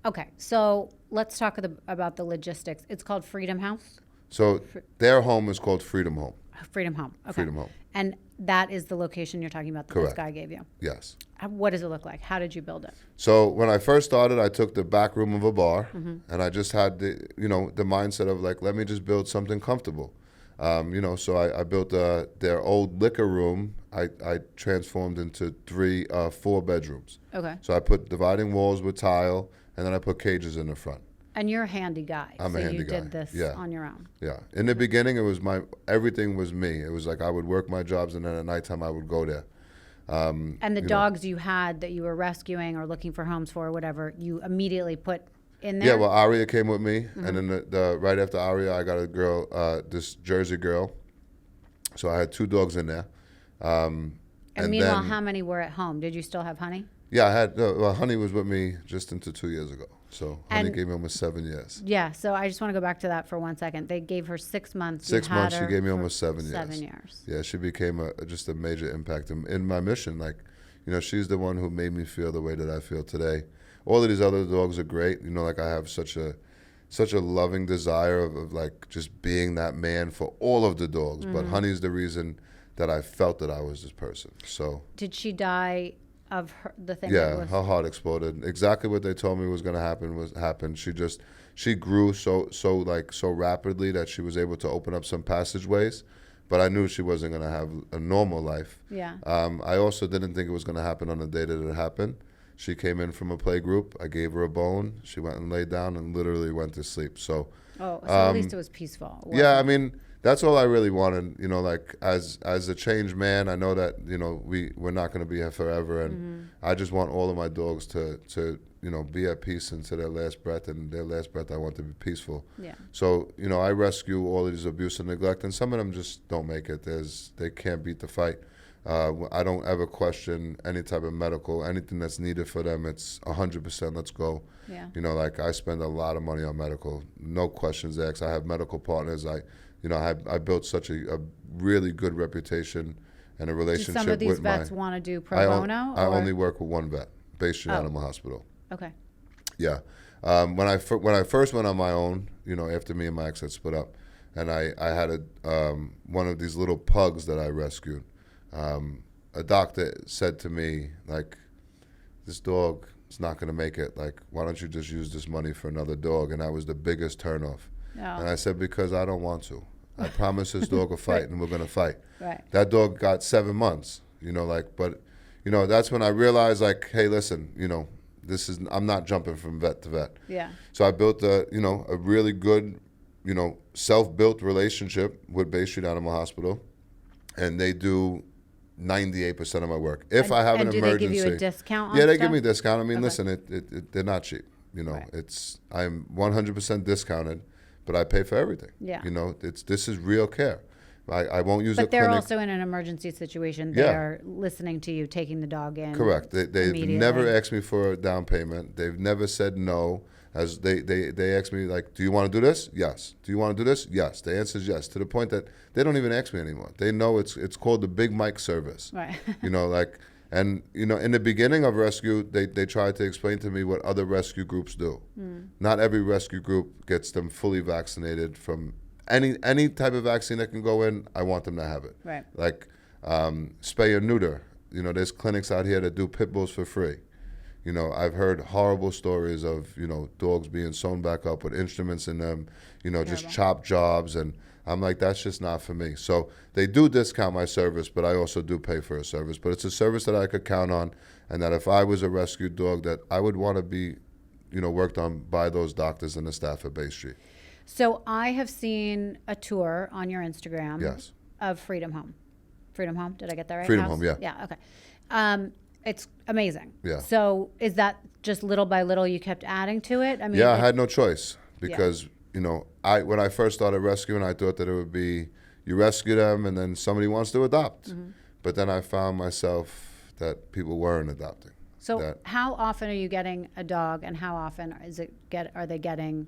Okay, so let's talk about the logistics. It's called Freedom House? So their home is called Freedom Home. Freedom Home. Okay. Freedom Home. And that is the location you're talking about that Correct. this guy gave you? Yes. What does it look like? How did you build it? So when I first started, I took the back room of a bar, and I just had the mindset of like, let me just build something comfortable. So I built their old liquor room. I transformed into 4 bedrooms. Okay. So I put dividing walls with tile, and then I put cages in the front. And you're a handy guy. I'm a handy guy. So you did this on your own. Yeah. In the beginning, it was everything was me. It was like I would work my jobs, and then at nighttime I would go there. And the dogs you had that you were rescuing or looking for homes for or whatever, you immediately put in there? Yeah, well, Aria came with me, and then the right after Aria, I got a girl, this Jersey girl. So I had 2 dogs in there. And meanwhile, how many were at home? Did you still have Honey? Yeah, I had, well, Honey was with me just into 2 years ago. So Honey And- gave me almost 7 years. Yeah. So I just want to go back to that for 1 second. They gave her 6 months. You 6 had months, she her gave me for almost 7 years. 7 years. Yeah, she became just a major impact in my mission. Like, she's the one who made me feel the way that I feel today. All of these other dogs are great. Like I have such a loving desire of like just being that man for all of the dogs. But Honey's the reason that I felt that I was this person. So Did she die of the thing? yeah, that was... her heart exploded. Exactly what they told me was going to happen happened. She grew so rapidly that she was able to open up some passageways, but I knew she wasn't going to have a normal life. Yeah. I also didn't think it was going to happen on the day that it happened. She came in from a play group. I gave her a bone. She went and laid down and literally went to sleep. So at least it was peaceful. Yeah, I mean, that's all I really wanted. Like as a changed man, I know that we're not going to be here forever, and I just want all of my dogs to be at peace until their last breath, and their last breath I want to be peaceful. Yeah. So I rescue all of these abuse and neglect, and some of them just don't make it. They can't beat the fight. I don't ever question any type of medical, anything that's needed for them. It's 100%. Let's go. Yeah. Like I spend a lot of money on medical, no questions asked. I have medical partners. I built such a really good reputation and a relationship with some of these vets want to do pro bono? I only work with one vet, Bay Street Animal Hospital. Okay. Yeah. When I first went on my own, after me and my ex had split up, and I had one of these little pugs that I rescued. A doctor said to me, like, this dog is not going to make it. Like, why don't you just use this money for another dog? And that was the biggest turnoff. No. And I said, because I don't want to. I promise this dog will fight, and we're going to fight. Right. That dog got 7 months, but that's when I realized, like, hey, listen, I'm not jumping from vet to vet. Yeah. So I built a really good, self-built relationship with Bay Street Animal Hospital, and they do 98% of my work. If I have an emergency, do they give you a discount on yeah, they stuff? give me a discount. I mean, Okay. listen, they're not cheap. Right. I'm 100% discounted, but I pay for everything. Yeah. This is real care. I won't use a But they're clinic. also in an emergency situation. Yeah. They're listening to you, taking the dog in. Correct. They've immediately. never asked me for a down payment. They've never said no. As they ask me, like, do you want to do this? Yes. Do you want to do this? Yes. The answer is yes, to the point that they don't even ask me anymore. They know it's called the Big Mike service. Right. And in the beginning of rescue, they tried to explain to me what other rescue groups do. Not every rescue group gets them fully vaccinated from any type of vaccine that can go in. I want them to have it. Right. Like spay or neuter. There's clinics out here that do pit bulls for free. I've heard horrible stories of, dogs being sewn back up with instruments in them, just chop jobs. And I'm like, that's just not for me. So they do discount my service, but I also do pay for a service. But it's a service that I could count on, and that if I was a rescued dog, that I would want to be, worked on by those doctors and the staff at Bay Street. So I have seen a tour on your Instagram. Yes. Of Freedom Home. Freedom Home, did I get that right? Freedom House? Home, yeah. Yeah, okay. It's amazing. Yeah. So is that just little by little you kept adding to it? I mean, yeah, I had no choice because, when I first started rescuing, I thought that it would be you rescue them and then somebody wants to adopt. But then I found myself that people weren't adopting. So how often are you getting a dog, and how often are they getting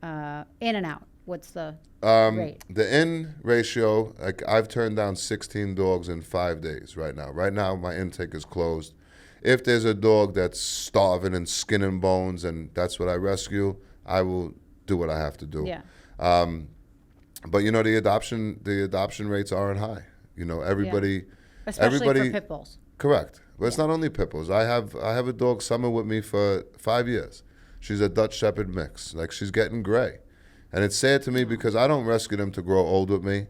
in and out? What's the rate? The in ratio, like I've turned down 16 dogs in 5 days right now. Right now, my intake is closed. If there's a dog that's starving and skin and bones, and that's what I rescue, I will do what I have to do. Yeah. But the adoption rates aren't high. Everybody, Especially for pit bulls. Correct. But it's not only pit bulls. I have a dog, Summer, with me for 5 years. She's a Dutch Shepherd mix. Like, she's getting gray. And it's sad to me because I don't rescue them to grow old with me.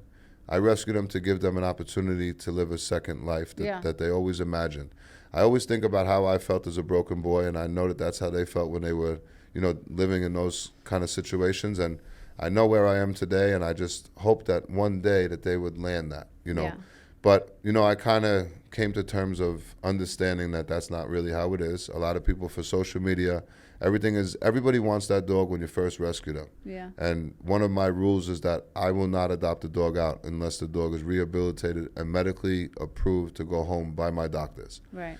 I rescue them to give them an opportunity to live a second life that they always imagined. I always think about how I felt as a broken boy, and I know that that's how they felt when they were, living in those kind of situations. And I know where I am today, and I just hope that one day that they would land that, Yeah. But, I kind of came to terms of understanding that that's not really how it is. A lot of people for social media Everybody wants that dog when you first rescue them. Yeah. And one of my rules is that I will not adopt a dog out unless the dog is rehabilitated and medically approved to go home by my doctors. Right.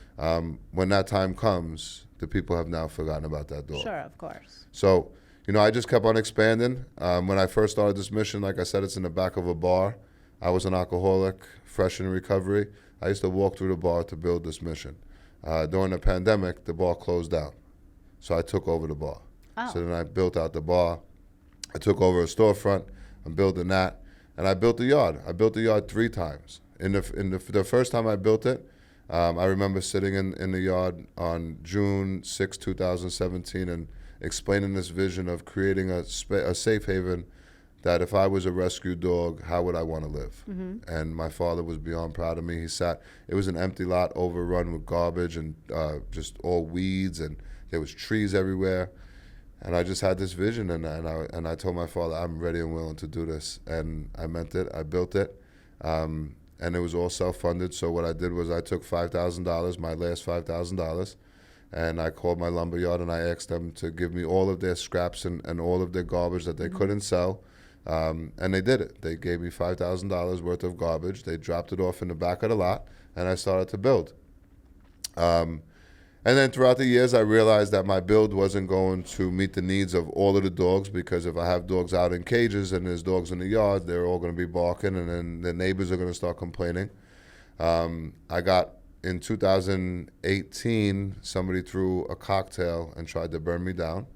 When that time comes, the people have now forgotten about that dog. Sure, of course. So, I just kept on expanding. When I first started this mission, like I said, it's in the back of a bar. I was an alcoholic, fresh in recovery. I used to walk through the bar to build this mission. During the pandemic, the bar closed down. So I took over the bar. Oh. So then I built out the bar. I took over a storefront. I'm building that. And I built the yard. I built the yard 3 times. The first time I built it, I remember sitting in the yard on June 6, 2017 and explaining this vision of creating a safe haven that if I was a rescue dog, how would I want to live? Mm-hmm. And my father was beyond proud of me. It was an empty lot overrun with garbage and just all weeds, and there was trees everywhere. And I just had this vision, and I told my father, I'm ready and willing to do this. And I meant it. I built it. And it was all self-funded. So what I did was I took $5,000, my last $5,000, and I called my lumber yard and I asked them to give me all of their scraps and all of their garbage that they mm-hmm. couldn't sell. And they did it. They gave me $5,000 worth of garbage. They dropped it off in the back of the lot, and I started to build. And then throughout the years, I realized that my build wasn't going to meet the needs of all of the dogs, because if I have dogs out in cages and there's dogs in the yard, they're all going to be barking, and then the neighbors are going to start complaining. In 2018, somebody threw a cocktail and tried to burn me down.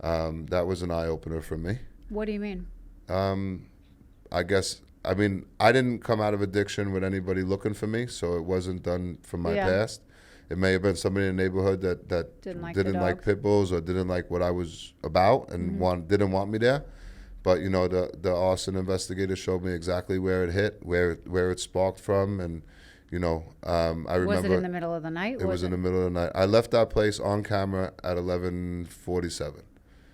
That was an eye-opener for me. What do you mean? I didn't come out of addiction with anybody looking for me, so it wasn't done from my past. It may have been somebody in the neighborhood that didn't like pit bulls or didn't like what I was about and mm-hmm. didn't want me there. But the arson investigator showed me exactly where it hit, where it sparked from, and I remember. Was it in the middle of the night? It was in the middle of the night. I left that place on camera at 11:47.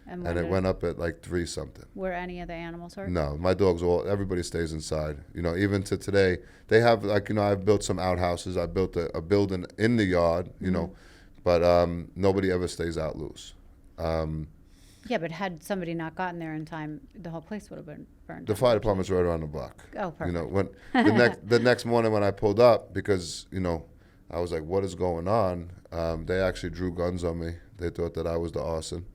And it went up at like 3 something. Were any of the animals hurt? No, my dogs everybody stays inside. Even to today, they have I've built some outhouses. I built a building in the yard, mm-hmm. But nobody ever stays out loose. Yeah, but had somebody not gotten there in time, the whole place would have been burned. The fire department's right around the block. Oh, perfect. When the next morning when I pulled up, because I was like, what is going on? They actually drew guns on me. They thought that I was the arson.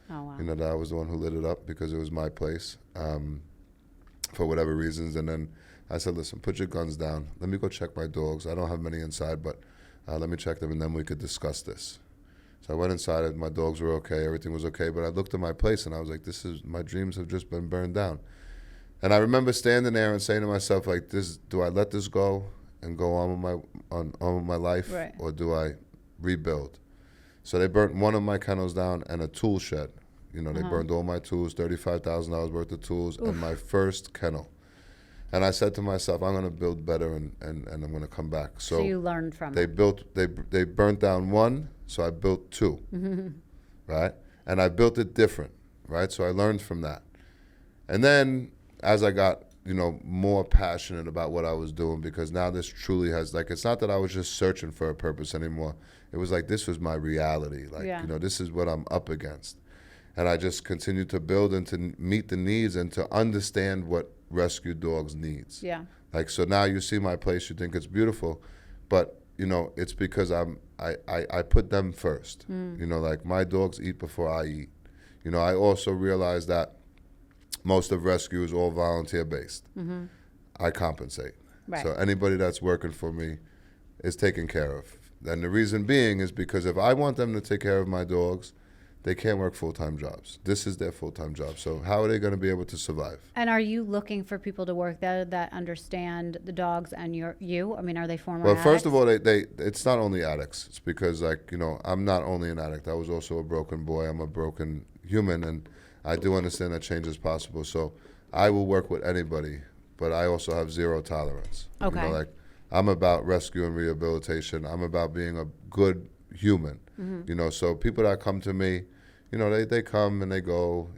Oh, wow. That I was the one who lit it up because it was my place, for whatever reasons. And then I said, listen, put your guns down. Let me go check my dogs. I don't have many inside, but let me check them, and then we could discuss this. So I went inside, and my dogs were okay. Everything was okay. But I looked at my place, and I was like, my dreams have just been burned down. And I remember standing there and saying to myself, like, do I let this go and go on with my life, right. or do I rebuild? So they burnt one of my kennels down and a tool shed. They burned all my tools, $35,000 worth of tools, Oof. and my first kennel. And I said to myself, I'm going to build better, and I'm going to come back. So you learned from it. They burnt down one, so I built 2, mm-hmm. right? And I built it different, right? So I learned from that. And then as I got, more passionate about what I was doing, because now this truly has, it's not that I was just searching for a purpose anymore. It was like, this was my reality. This is what I'm up against. And I just continued to build and to meet the needs and to understand what rescue dogs needs. Yeah. So now you see my place, you think it's beautiful, but it's because I put them first. My dogs eat before I eat. I also realized that most of rescue is all volunteer based. Mm-hmm. I compensate. Right. So anybody that's working for me is taken care of. And the reason being is because if I want them to take care of my dogs, they can't work full-time jobs. This is their full-time job. So how are they going to be able to survive? And are you looking for people to work there that understand the dogs and you? I mean, are they former addicts? Well, first addicts? of all, it's not only addicts. It's because, I'm not only an addict. I was also a broken boy. I'm a broken human, and I do understand that change is possible. So I will work with anybody, but I also have zero tolerance. Okay. I'm about rescue and rehabilitation. I'm about being a good human. Mm-hmm. So people that come to me, they come and they go.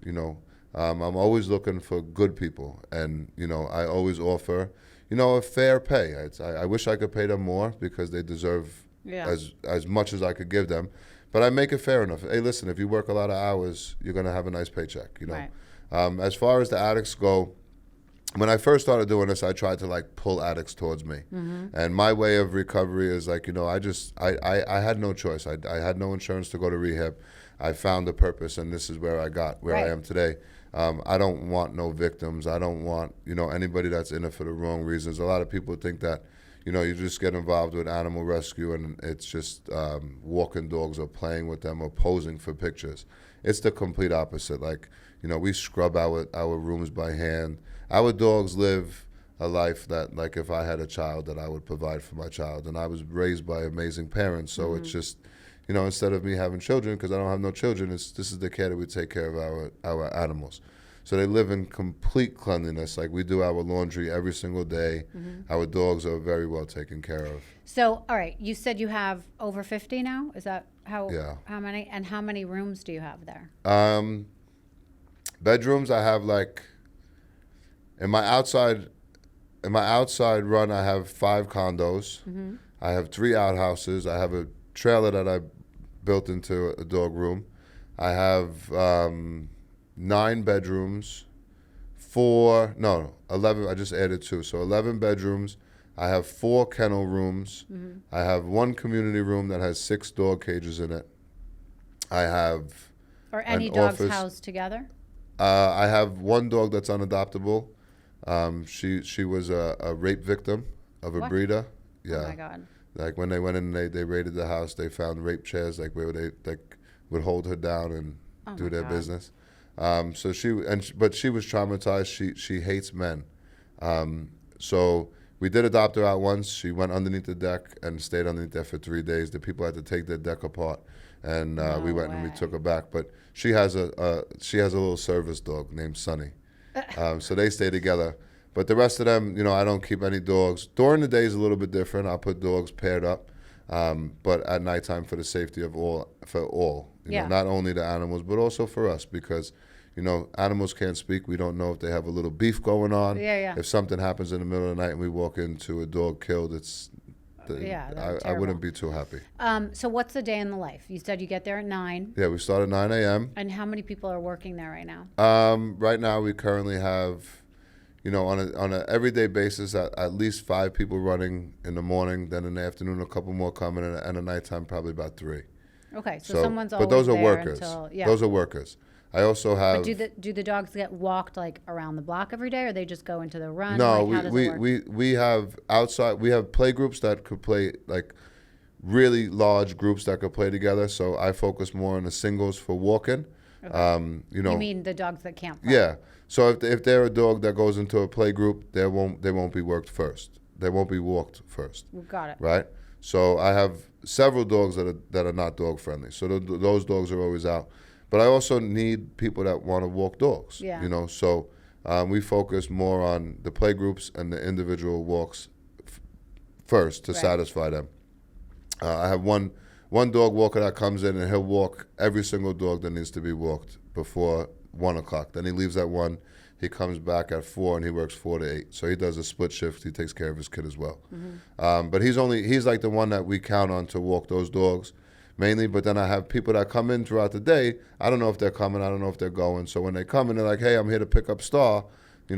I'm always looking for good people, and I always offer, a fair pay. I wish I could pay them more because they deserve as much as I could give them, but I make it fair enough. Hey, listen, if you work a lot of hours, you're gonna have a nice paycheck. You know. Right. As far as the addicts go, when I first started doing this, I tried to like pull addicts towards me. And my way of recovery is like, I had no choice. I had no insurance to go to rehab. I found a purpose, and this is where I am today. I don't want no victims. I don't want, anybody that's in it for the wrong reasons. A lot of people think that, you just get involved with animal rescue and it's just walking dogs or playing with them or posing for pictures. It's the complete opposite. Like, we scrub our rooms by hand. Our dogs live a life that, like, if I had a child, that I would provide for my child. And I was raised by amazing parents, so it's just, instead of me having children, because I don't have no children, this is the care that we take care of our animals. So they live in complete cleanliness. Like, we do our laundry every single day. Our dogs are very well taken care of. So, all right, you said you have over 50 now? Is that how? Yeah. How many? And how many rooms do you have there? Bedrooms, I have like, in my outside run, I have 5 condos. I have 3 outhouses. I have a trailer that I built into a dog room. I have 9 bedrooms, 11. I just added 2, so 11 bedrooms. I have 4 kennel rooms. I have 1 community room that has 6 dog cages in it. I have Are any an dogs office. housed together? I have 1 dog that's unadoptable. She was a rape victim of a What? breeder. Yeah. Oh my God. Like, when they went in, they raided the house. They found rape chairs, like, where they would hold her down and do my their God. business. So but she was traumatized. She hates men. So we did adopt her out once. She went underneath the deck and stayed underneath there for 3 days. The people had to take their deck apart, and we went and we took her back. But she has a little service dog named Sunny. So they stay together. But the rest of them, I don't keep any dogs. During the day is a little bit different. I'll put dogs paired up. But at nighttime, for the safety of all, not only the animals, but also for us, because, animals can't speak. We don't know if they have a little beef going on. Yeah. If something happens in the middle of the night and we walk into a dog killed, I wouldn't be too happy. So what's the day in the life? You said you get there at 9. Yeah, we start at 9 a.m. And how many people are working there right now? Right now, we currently have, on a everyday basis, at least 5 people running in the morning. Then in the afternoon, a couple more coming, and at nighttime, probably about 3. Okay, so someone's always but those are there workers. until, yeah. Those are workers. I also have. But do the dogs get walked like around the block every day, or they just go into the run? No, like, how does it work? we have outside. We have play groups that could play, like, really large groups that could play together. So I focus more on the singles for walking. Okay. You mean the dogs that can't play? Yeah. So if they're a dog that goes into a play group, they won't be worked first. They won't be walked first. Got it. Right. So I have several dogs that are not dog friendly. So those dogs are always out. But I also need people that want to walk dogs. Yeah. So we focus more on the play groups and the individual walks first to satisfy them. I have one dog walker that comes in, and he'll walk every single dog that needs to be walked before 1 o'clock. Then he leaves at 1. He comes back at 4, and he works 4 to 8. So he does a split shift. He takes care of his kid as well. But he's like the one that we count on to walk those dogs mainly. But then I have people that come in throughout the day. I don't know if they're coming. I don't know if they're going. So when they come in, they're like, hey, I'm here to pick up Star.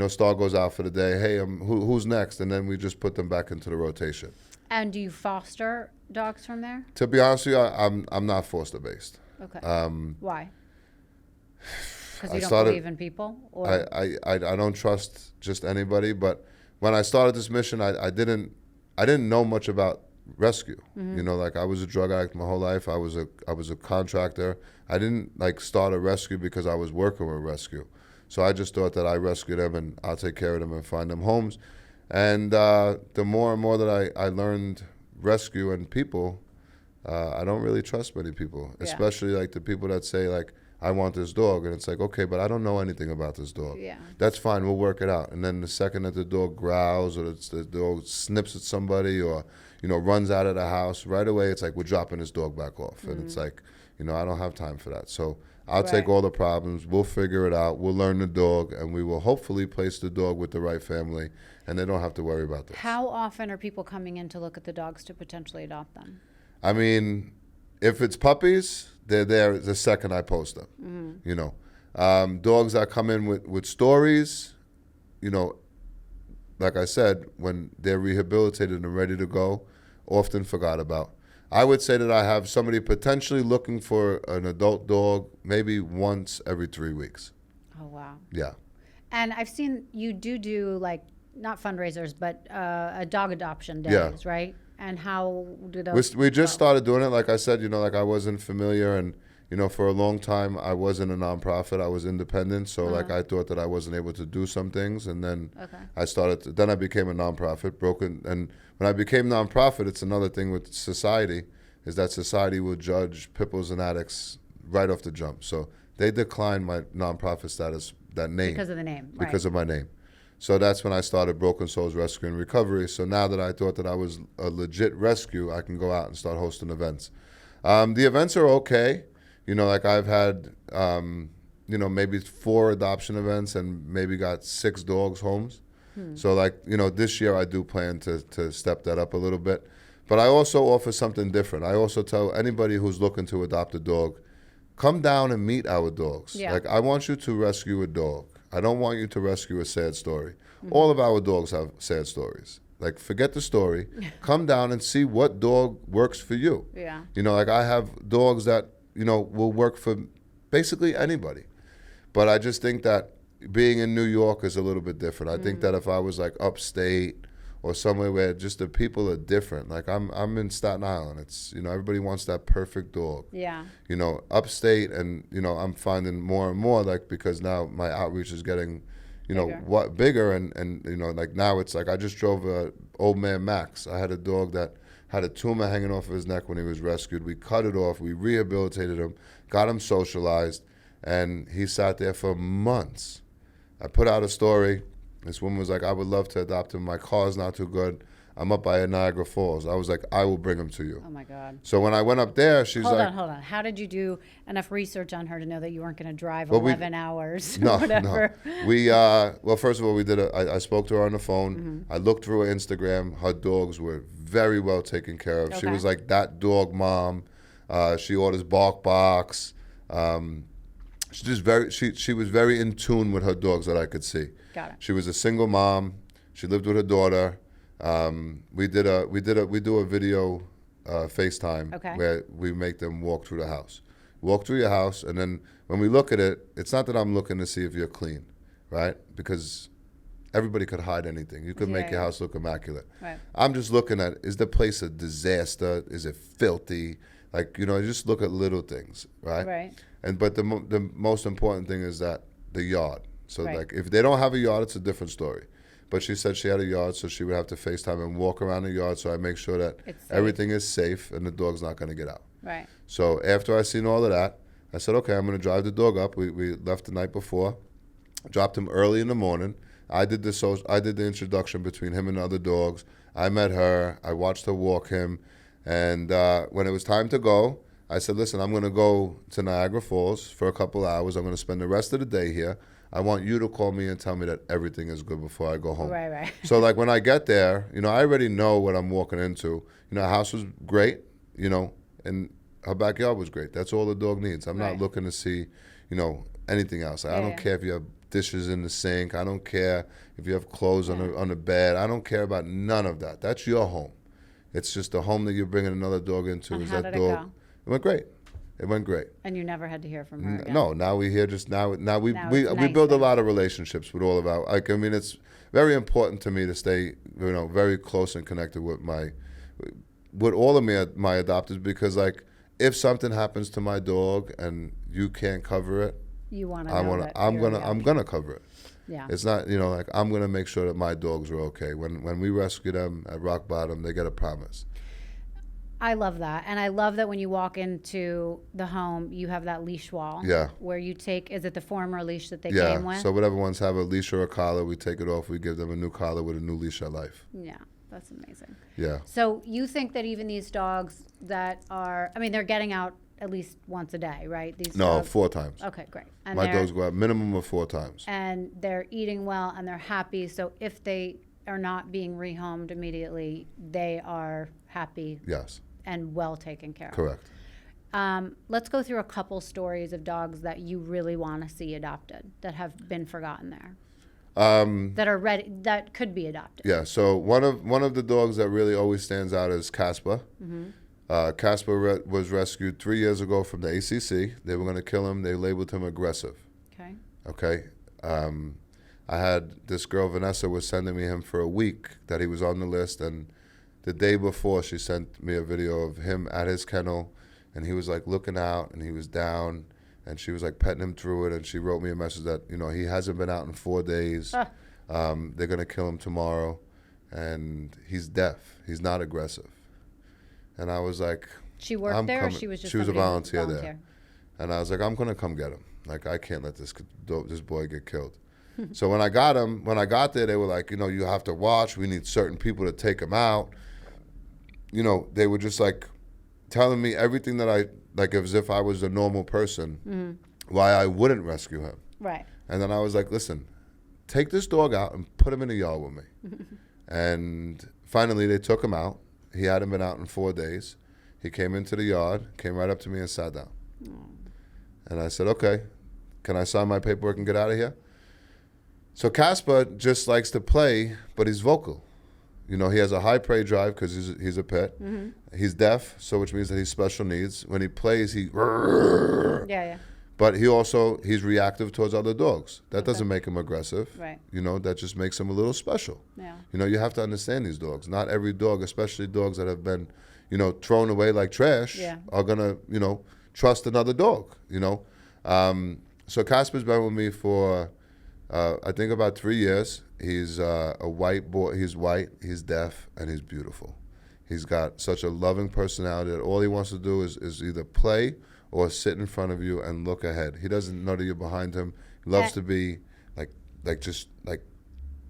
Star goes out for the day. Hey, who's next? And then we just put them back into the rotation. And do you foster dogs from there? To be honest with you, I'm not foster based. Okay. Why? Because you don't believe in people? Or? I don't trust just anybody. But when I started this mission, I didn't know much about rescue. Like, I was a drug addict my whole life. I was a contractor. I didn't start a rescue because I was working with rescue. So I just thought that I rescue them and I'll take care of them and find them homes. And the more and more that I learned rescue and people, I don't really trust many people, especially like the people that say, like, I want this dog. And it's like, okay, but I don't know anything about this dog. Yeah. That's fine. We'll work it out. And then the second that the dog growls or the dog snips at somebody or, runs out of the house, right away it's like, we're dropping this dog back off. And it's like, I don't have time for that. So I'll take all the problems. We'll figure it out. We'll learn the dog, and we will hopefully place the dog with the right family, and they don't have to worry about this. How often are people coming in to look at the dogs to potentially adopt them? I mean, if it's puppies, they're there the second I post them. You know, dogs that come in with stories, you know, like I said, when they're rehabilitated and ready to go, often forgot about. I would say that I have somebody potentially looking for an adult dog maybe once every 3 weeks. Oh, wow. Yeah. And I've seen you do like, not fundraisers, but a dog adoption days, right? And how do those? We just started doing it. Like I said, you know, like I wasn't familiar, and you know, for a long time I wasn't a nonprofit. I was independent, so like I thought that I wasn't able to do some things, and then then I became a nonprofit. And when I became nonprofit, it's another thing with society, is that society will judge Pitbulls and Addicts right off the jump. So they declined my nonprofit status, that name, because of the name, because of my name. So that's when I started Broken Souls Rescue and Recovery. So now that I thought that I was a legit rescue, I can go out and start hosting events. The events are okay. You know, like I've had, you know, maybe 4 adoption events and maybe got 6 dogs homes. So like, you know, this year I do plan to step that up a little bit. But I also offer something different. I also tell anybody who's looking to adopt a dog, come down and meet our dogs. Yeah. Like I want you to rescue a dog. I don't want you to rescue a sad story. All of our dogs have sad stories. Like, forget the story. Come down and see what dog works for you. Yeah. You know, like I have dogs that, you know, will work for basically anybody. But I just think that being in New York is a little bit different. I think that if I was like upstate or somewhere where just the people are different. Like I'm in Staten Island. It's, you know, everybody wants that perfect dog. Yeah. You know, upstate, and, you know, I'm finding more and more, like, because now my outreach is getting, you know, bigger, and you know, like now it's like I just drove old man Max. I had a dog that had a tumor hanging off of his neck when he was rescued. We cut it off. We rehabilitated him, got him socialized, and he sat there for months. I put out a story. This woman was like, I would love to adopt him. My car's not too good. I'm up by Niagara Falls. I was like, I will bring him to you. Oh, my God. So when I went up there, she's Hold like... Hold on. How did you do enough research on her to know that you weren't going to drive 11 hours or No, whatever? no. We, well, first of all, I spoke to her on the phone. I looked through her Instagram. Her dogs were very well taken care of. She was like that dog mom. She orders Bark Box. She was very in tune with her dogs that I could see. Got it. She was a single mom. She lived with her daughter. We do a video FaceTime where we make them walk through the house. Walk through your house, and then when we look at it, it's not that I'm looking to see if you're clean, right? Because everybody could hide anything. You could make your house look immaculate. Right. I'm just looking at, is the place a disaster? Is it filthy? Like, you know, I just look at little things, right? Right. But the most important thing is that the yard. So like, if they don't have a yard, it's a different story. But she said she had a yard, so she would have to FaceTime and walk around the yard, so I make sure that everything is safe and the dog's not going to get out. Right. So after I seen all of that, I said, okay, I'm going to drive the dog up. We left the night before, dropped him early in the morning. I did the introduction between him and the other dogs. I met her. I watched her walk him. And when it was time to go, I said, listen, I'm going to go to Niagara Falls for a couple hours. I'm going to spend the rest of the day here. I want you to call me and tell me that everything is good before I go home. Right. So like when I get there, you know, I already know what I'm walking into. You know, her house was great, you know, and her backyard was great. That's all the dog needs. I'm not looking to see, you know, anything else. I don't care if you have dishes in the sink. I don't care if you have clothes on the bed. I don't care about none of that. That's your home. It's just the home that you're bringing another dog into. And is how that did dog? It go? It went great. It went great. And you never had to hear from her again? No, now we hear just now we build a lot of relationships with all of our, like, I mean, it's very important to me to stay, you know, very close and connected with all of my adopters, because like if something happens to my dog and you can't cover it, I'm gonna cover it. Yeah. It's not, you know, like I'm gonna make sure that my dogs are okay. When we rescue them at rock bottom, they get a promise. I love that. And I love that when you walk into the home, you have that leash wall. Yeah. Where you take, is it the former leash that they came with? Yeah, so whatever ones have a leash or a collar, we take it off. We give them a new collar with a new leash at life. Yeah, that's amazing. Yeah. So you think that even these dogs that are, I mean, they're getting out at least once a day, right? These dogs? 4 times. Okay, great. And my dogs go out minimum of 4 times. And they're eating well and they're happy. So if they are not being rehomed immediately, they are happy. Yes. And well taken care of. Correct. Let's go through a couple stories of dogs that you really want to see adopted that have been forgotten there. That are ready, that could be adopted. Yeah. So one of the dogs that really always stands out is Casper. Casper was rescued 3 years ago from the ACC. They were going to kill him. They labeled him aggressive. Okay. Okay. I had this girl, Vanessa, was sending me him for a week that he was on the list, and the day before she sent me a video of him at his kennel, and he was like looking out and he was down, and she was like petting him through it, and she wrote me a message that, you know, he hasn't been out in 4 days. They're going to kill him tomorrow, and he's deaf. He's not aggressive. And I was like, she worked there, or she was just she was a volunteer there. And I was like, I'm going to come get him. Like, I can't let this boy get killed. So when I got there, they were like, you know, you have to watch. We need certain people to take him out. You know, they were just like telling me everything that I, like as if I was a normal person, why I wouldn't rescue him. Right. And then I was like, listen, take this dog out and put him in the yard with me. And finally they took him out. He hadn't been out in 4 days. He came into the yard, came right up to me and sat down. And I said, okay, can I sign my paperwork and get out of here? So Casper just likes to play, but he's vocal. You know, he has a high prey drive because he's a pet. He's deaf, so which means that he's special needs. When he plays, he... Yeah. But he's reactive towards other dogs. That doesn't make him aggressive. Right. You know, that just makes him a little special. Yeah. You know, you have to understand these dogs. Not every dog, especially dogs that have been, you know, thrown away like trash, are going to, you know, trust another dog, you know. So Casper's been with me for, I think about 3 years. He's a white boy. He's white, he's deaf, and he's beautiful. He's got such a loving personality that all he wants to do is either play or sit in front of you and look ahead. He doesn't know that you're behind him. He loves to be just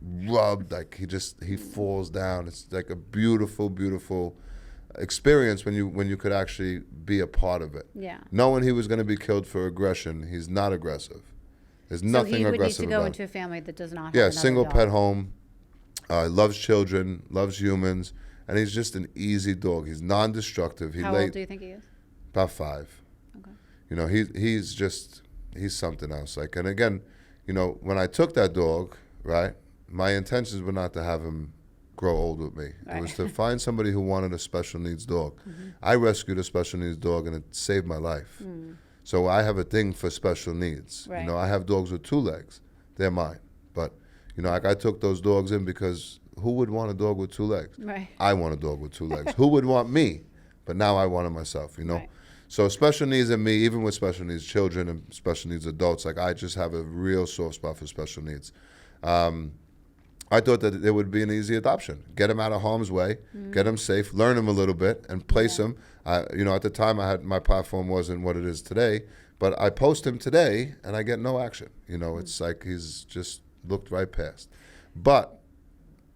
rubbed, like he falls down. It's like a beautiful, beautiful experience when you could actually be a part of it. Yeah. Knowing he was going to be killed for aggression, he's not aggressive. There's nothing aggressive about it. So he would need to go into a family that does not have another single dog. Pet home, loves children, loves humans, and he's just an easy dog. He's non-destructive. How old do you think he is? About 5. Okay. You know, he's something else. Like, and again, you know, when I took that dog, right, my intentions were not to have him grow old with me. Right. It was to find somebody who wanted a special needs dog. I rescued a special needs dog, and it saved my life. So I have a thing for special needs. Right. You know, I have dogs with 2 legs. They're mine. But, you know, like I took those dogs in because who would want a dog with 2 legs? Right. I want a dog with 2 legs. Who would want me? But now I want it myself, you know? Right. So special needs in me, even with special needs children and special needs adults, like I just have a real soft spot for special needs. I thought that it would be an easy adoption. Get him out of harm's way, get him safe, learn him a little bit, and place him. You know, at the time, my platform wasn't what it is today, but I post him today, and I get no action. You know, it's like he's just looked right past. But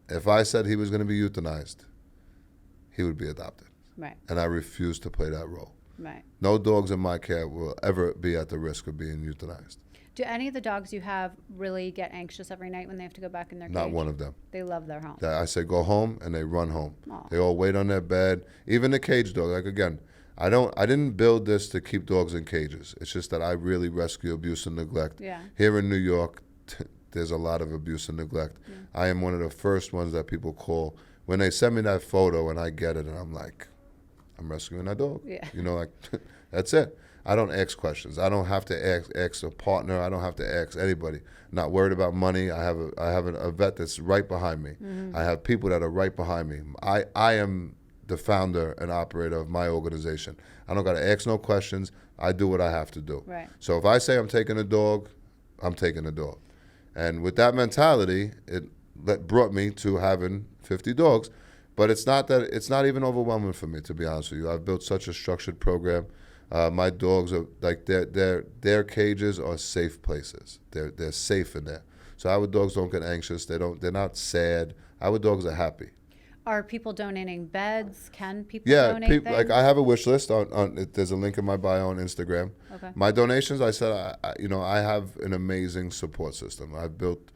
if I said he was going to be euthanized, he would be adopted. Right. And I refuse to play that role. Right. No dogs in my care will ever be at the risk of being euthanized. Do any of the dogs you have really get anxious every night when they have to go back in their cage? Not one of them. They love their home. I say go home, and they run home. Aww. They all wait on their bed. Even the cage dog. Like again, I didn't build this to keep dogs in cages. It's just that I really rescue abuse and neglect. Yeah. Here in New York, there's a lot of abuse and neglect. Yeah. I am one of the first ones that people call when they send me that photo, and I get it, and I'm like, I'm rescuing that dog. Yeah. You know, like that's it. I don't ask questions. I don't have to ask a partner. I don't have to ask anybody. I'm not worried about money. I have a vet that's right behind me. I have people that are right behind me. I am the founder and operator of my organization. I don't got to ask no questions. I do what I have to do. Right. So if I say I'm taking a dog, I'm taking a dog. And with that mentality, that brought me to having 50 dogs. But it's not even overwhelming for me, to be honest with you. I've built such a structured program. My dogs are like their cages are safe places. They're safe in there. So our dogs don't get anxious. They're not sad. Our dogs are happy. Are people donating beds? Can people donate things? Like I have a wish list on there's a link in my bio on Instagram. Okay. My donations, I said, I have an amazing support system. I've built,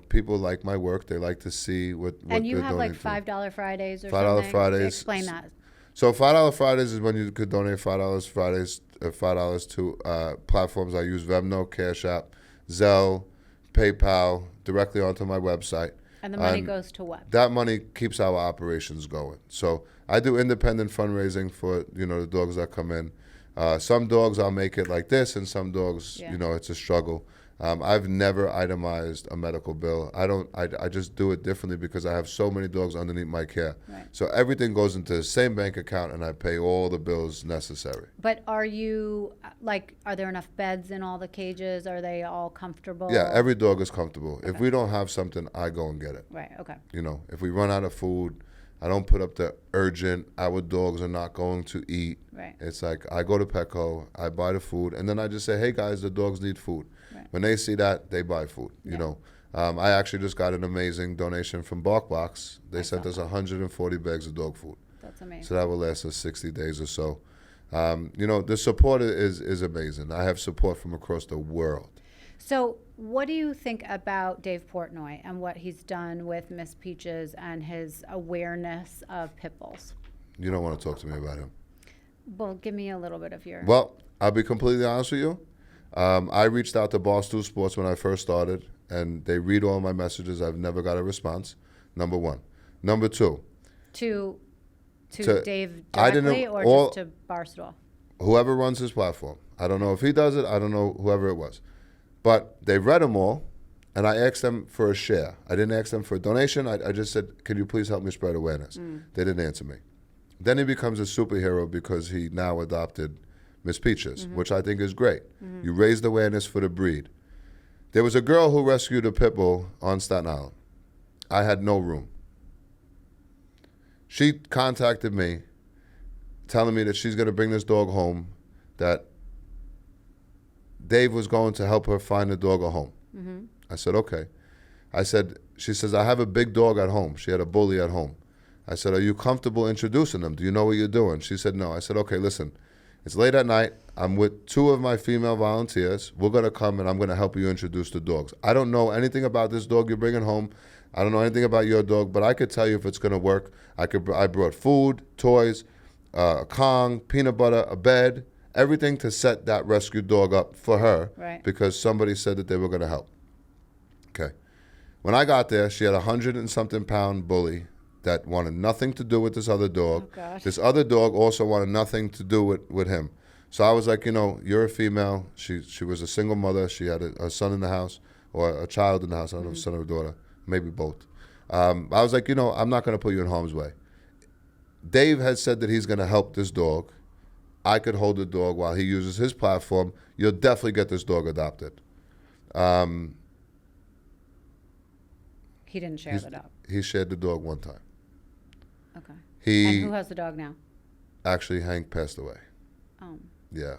people like my work. They like to see what and you they're have like donating $5 Fridays or $5 something? Fridays. Explain that. So $5 Fridays is when you could donate $5 Fridays, $5 to platforms. I use Venmo, Cash App, Zelle, PayPal, directly onto my website. And the money goes to what? That money keeps our operations going. So I do independent fundraising for, the dogs that come in. Some dogs I'll make it like this, and some dogs, it's a struggle. I've never itemized a medical bill. I just do it differently because I have so many dogs underneath my care. Right. So everything goes into the same bank account, and I pay all the bills necessary. But are there enough beds in all the cages? Are they all comfortable? Yeah, every dog is comfortable. Okay. If we don't have something, I go and get it. Right, okay. If we run out of food, I don't put up the urgent, our dogs are not going to eat. Right. It's like I go to Petco, I buy the food, and then I just say, hey guys, the dogs need food. Right. When they see that, they buy food, I actually just got an amazing donation from BarkBox. They sent us 140 bags of dog food. That's amazing. So that will last us 60 days or so. The support is amazing. I have support from across the world. So what do you think about Dave Portnoy and what he's done with Miss Peaches and his awareness of pit bulls? You don't want to talk to me about him. Well, give me a little bit of your... Well, I'll be completely honest with you. I reached out to Barstool Sports when I first started, and they read all my messages. I've never got a response, number one. Number two. To Dave I directly didn't, or just to Barstool? Whoever runs his platform. I don't know if he does it. I don't know whoever it was. But they read them all, and I asked them for a share. I didn't ask them for a donation. I just said, can you please help me spread awareness? They didn't answer me. Then he becomes a superhero because he now adopted Miss Peaches, which I think is great. You raised awareness for the breed. There was a girl who rescued a pit bull on Staten Island. I had no room. She contacted me telling me that she's going to bring this dog home, that Dave was going to help her find the dog a home. I said, okay. She says, I have a big dog at home. She had a bully at home. I said, are you comfortable introducing them? Do you know what you're doing? She said, no. I said, okay, listen, it's late at night. I'm with 2 of my female volunteers. We're going to come and I'm going to help you introduce the dogs. I don't know anything about this dog you're bringing home. I don't know anything about your dog, but I could tell you if it's going to work. I brought food, toys, a Kong, peanut butter, a bed, everything to set that rescued dog up for her, right, because somebody said that they were going to help. Okay. When I got there, she had a 100-and-something pound bully that wanted nothing to do with this other dog. Oh, this other dog also wanted nothing to do with him. So I was like, you're a female. She was a single mother. She had a son in the house, or a child in the house. I don't know if it's a son or a daughter, maybe both. I was like, I'm not going to put you in harm's way. Dave had said that he's going to help this dog. I could hold the dog while he uses his platform. You'll definitely get this dog adopted. He didn't share the dog. He shared the dog one time. Okay. And who has the dog now? Actually, Hank passed away. Oh. Yeah.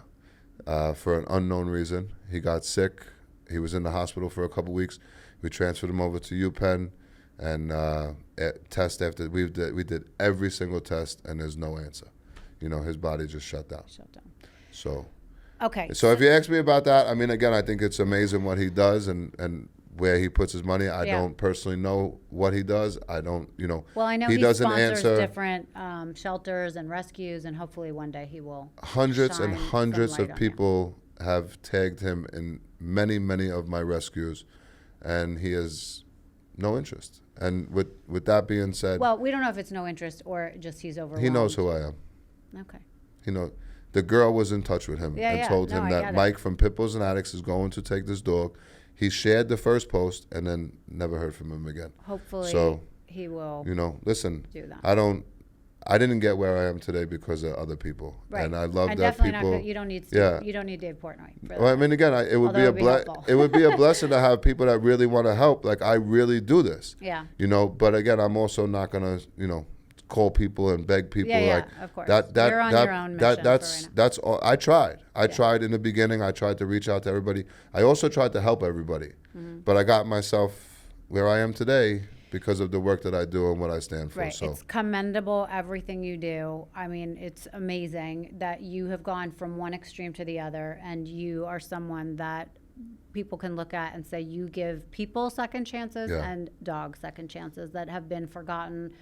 For an unknown reason. He got sick. He was in the hospital for a couple weeks. We transferred him over to UPenn, and test after we did every single test, and there's no answer. His body just shut down. So. Okay. So if you ask me about that, I mean, again, I think it's amazing what he does and where he puts his money. I don't personally know what he does. I don't, Well, I know he doesn't sponsors answer. Different shelters and rescues, and hopefully one day he will. Hundreds and shine hundreds some of light on people have tagged him in many, many of my rescues, and he has no interest. And with that being said, well, we don't know if it's no interest or just he's overwhelmed. he knows who I am. Okay. He knows. The girl was in touch with him and told him that Mike from Pitbulls And Addicts is going to take this dog. He shared the first post and then never heard from him again. Hopefully he will listen, do that. I didn't get where I am today because of other people. Right. And I love and that definitely people. You don't need you don't need Dave Portnoy for that. Well, I mean, again, it would be it would be a blessing to have people that really want to help. Like, I really do this. Yeah. But again, I'm also not going to, call people and beg people. Yeah, of course. You're on your own mission that's all. I tried. I tried in the beginning. I tried to reach out to everybody. I also tried to help everybody. But I got myself where I am today because of the work that I do and what I stand for. Right. So It's commendable, everything you do. I mean, it's amazing that you have gone from one extreme to the other, and you are someone that people can look at and say you give people second chances and dogs second chances that have been forgotten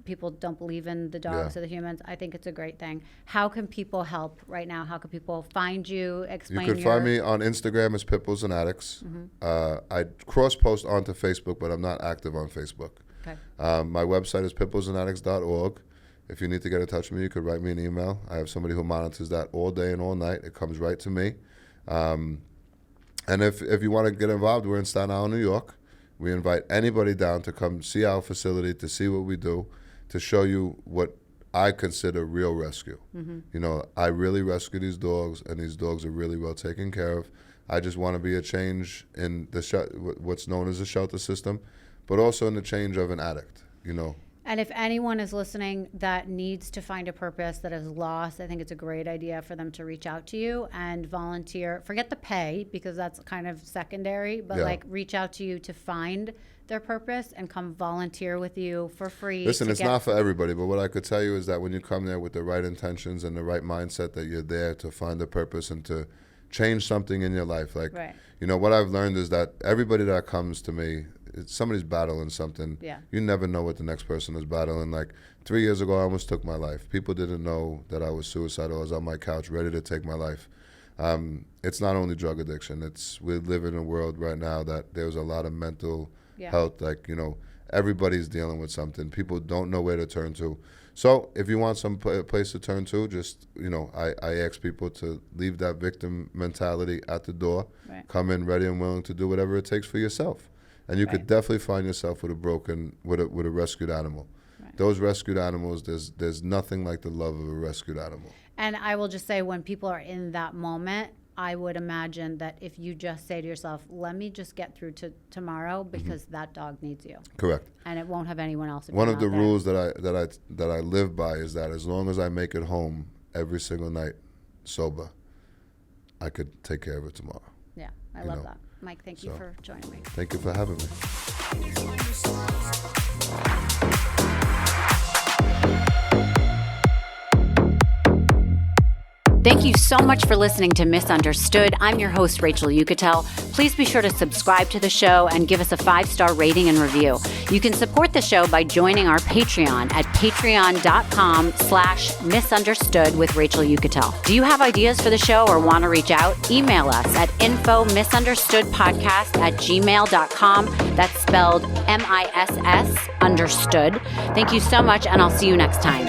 people don't believe in the dogs or the humans. I think it's a great thing. How can people help right now? How can people find you? Explain. You can find me on Instagram as Pitbulls and Addicts. I cross-post onto Facebook, but I'm not active on Facebook. Okay. My website is pitbullsandaddicts.org. If you need to get in touch with me, you could write me an email. I have somebody who monitors that all day and all night. It comes right to me. And if you want to get involved, we're in Staten Island, New York. We invite anybody down to come see our facility, to see what we do, to show you what I consider real rescue. You know, I really rescue these dogs, and these dogs are really well taken care of. I just want to be a change in what's known as the shelter system, but also in the change of an addict, you know. And if anyone is listening that needs to find a purpose, that is lost, I think it's a great idea for them to reach out to you and volunteer. Forget the pay, because that's kind of secondary, but like reach out to you to find their purpose and come volunteer with you for free. Listen, it's not for everybody, but what I could tell you is that when you come there with the right intentions and the right mindset, that you're there to find a purpose and to change something in your life. Like, you know, what I've learned is that everybody that comes to me, somebody's battling something. You never know what the next person is battling. Like 3 years ago, I almost took my life. People didn't know that I was suicidal. I was on my couch ready to take my life. It's not only drug addiction. We live in a world right now that there's a lot of mental health. Like, you know, everybody's dealing with something. People don't know where to turn to. So if you want some place to turn to, just, you know, I ask people to leave that victim mentality at the door. Come in ready and willing to do whatever it takes for yourself. And you could definitely find yourself with a rescued animal. Those rescued animals, there's nothing like the love of a rescued animal. And I will just say, when people are in that moment, I would imagine that if you just say to yourself, let me just get through to tomorrow, because that dog needs you. Correct. And it won't have anyone else. One of the rules that I live by is that as long as I make it home every single night sober, I could take care of it tomorrow. Yeah, I love that. Mike, thank you for joining me. Thank you for having me. Thank you so much for listening to Misunderstood. I'm your host, Rachel Yucatel. Please be sure to subscribe to the show and give us a 5-star rating and review. You can support the show by joining our Patreon at patreon.com/misunderstood with Rachel Yucatel. Do you have ideas for the show or want to reach out? Email us at info misunderstoodpodcast@gmail.com. That's spelled MISS understood. Thank you so much, and I'll see you next time.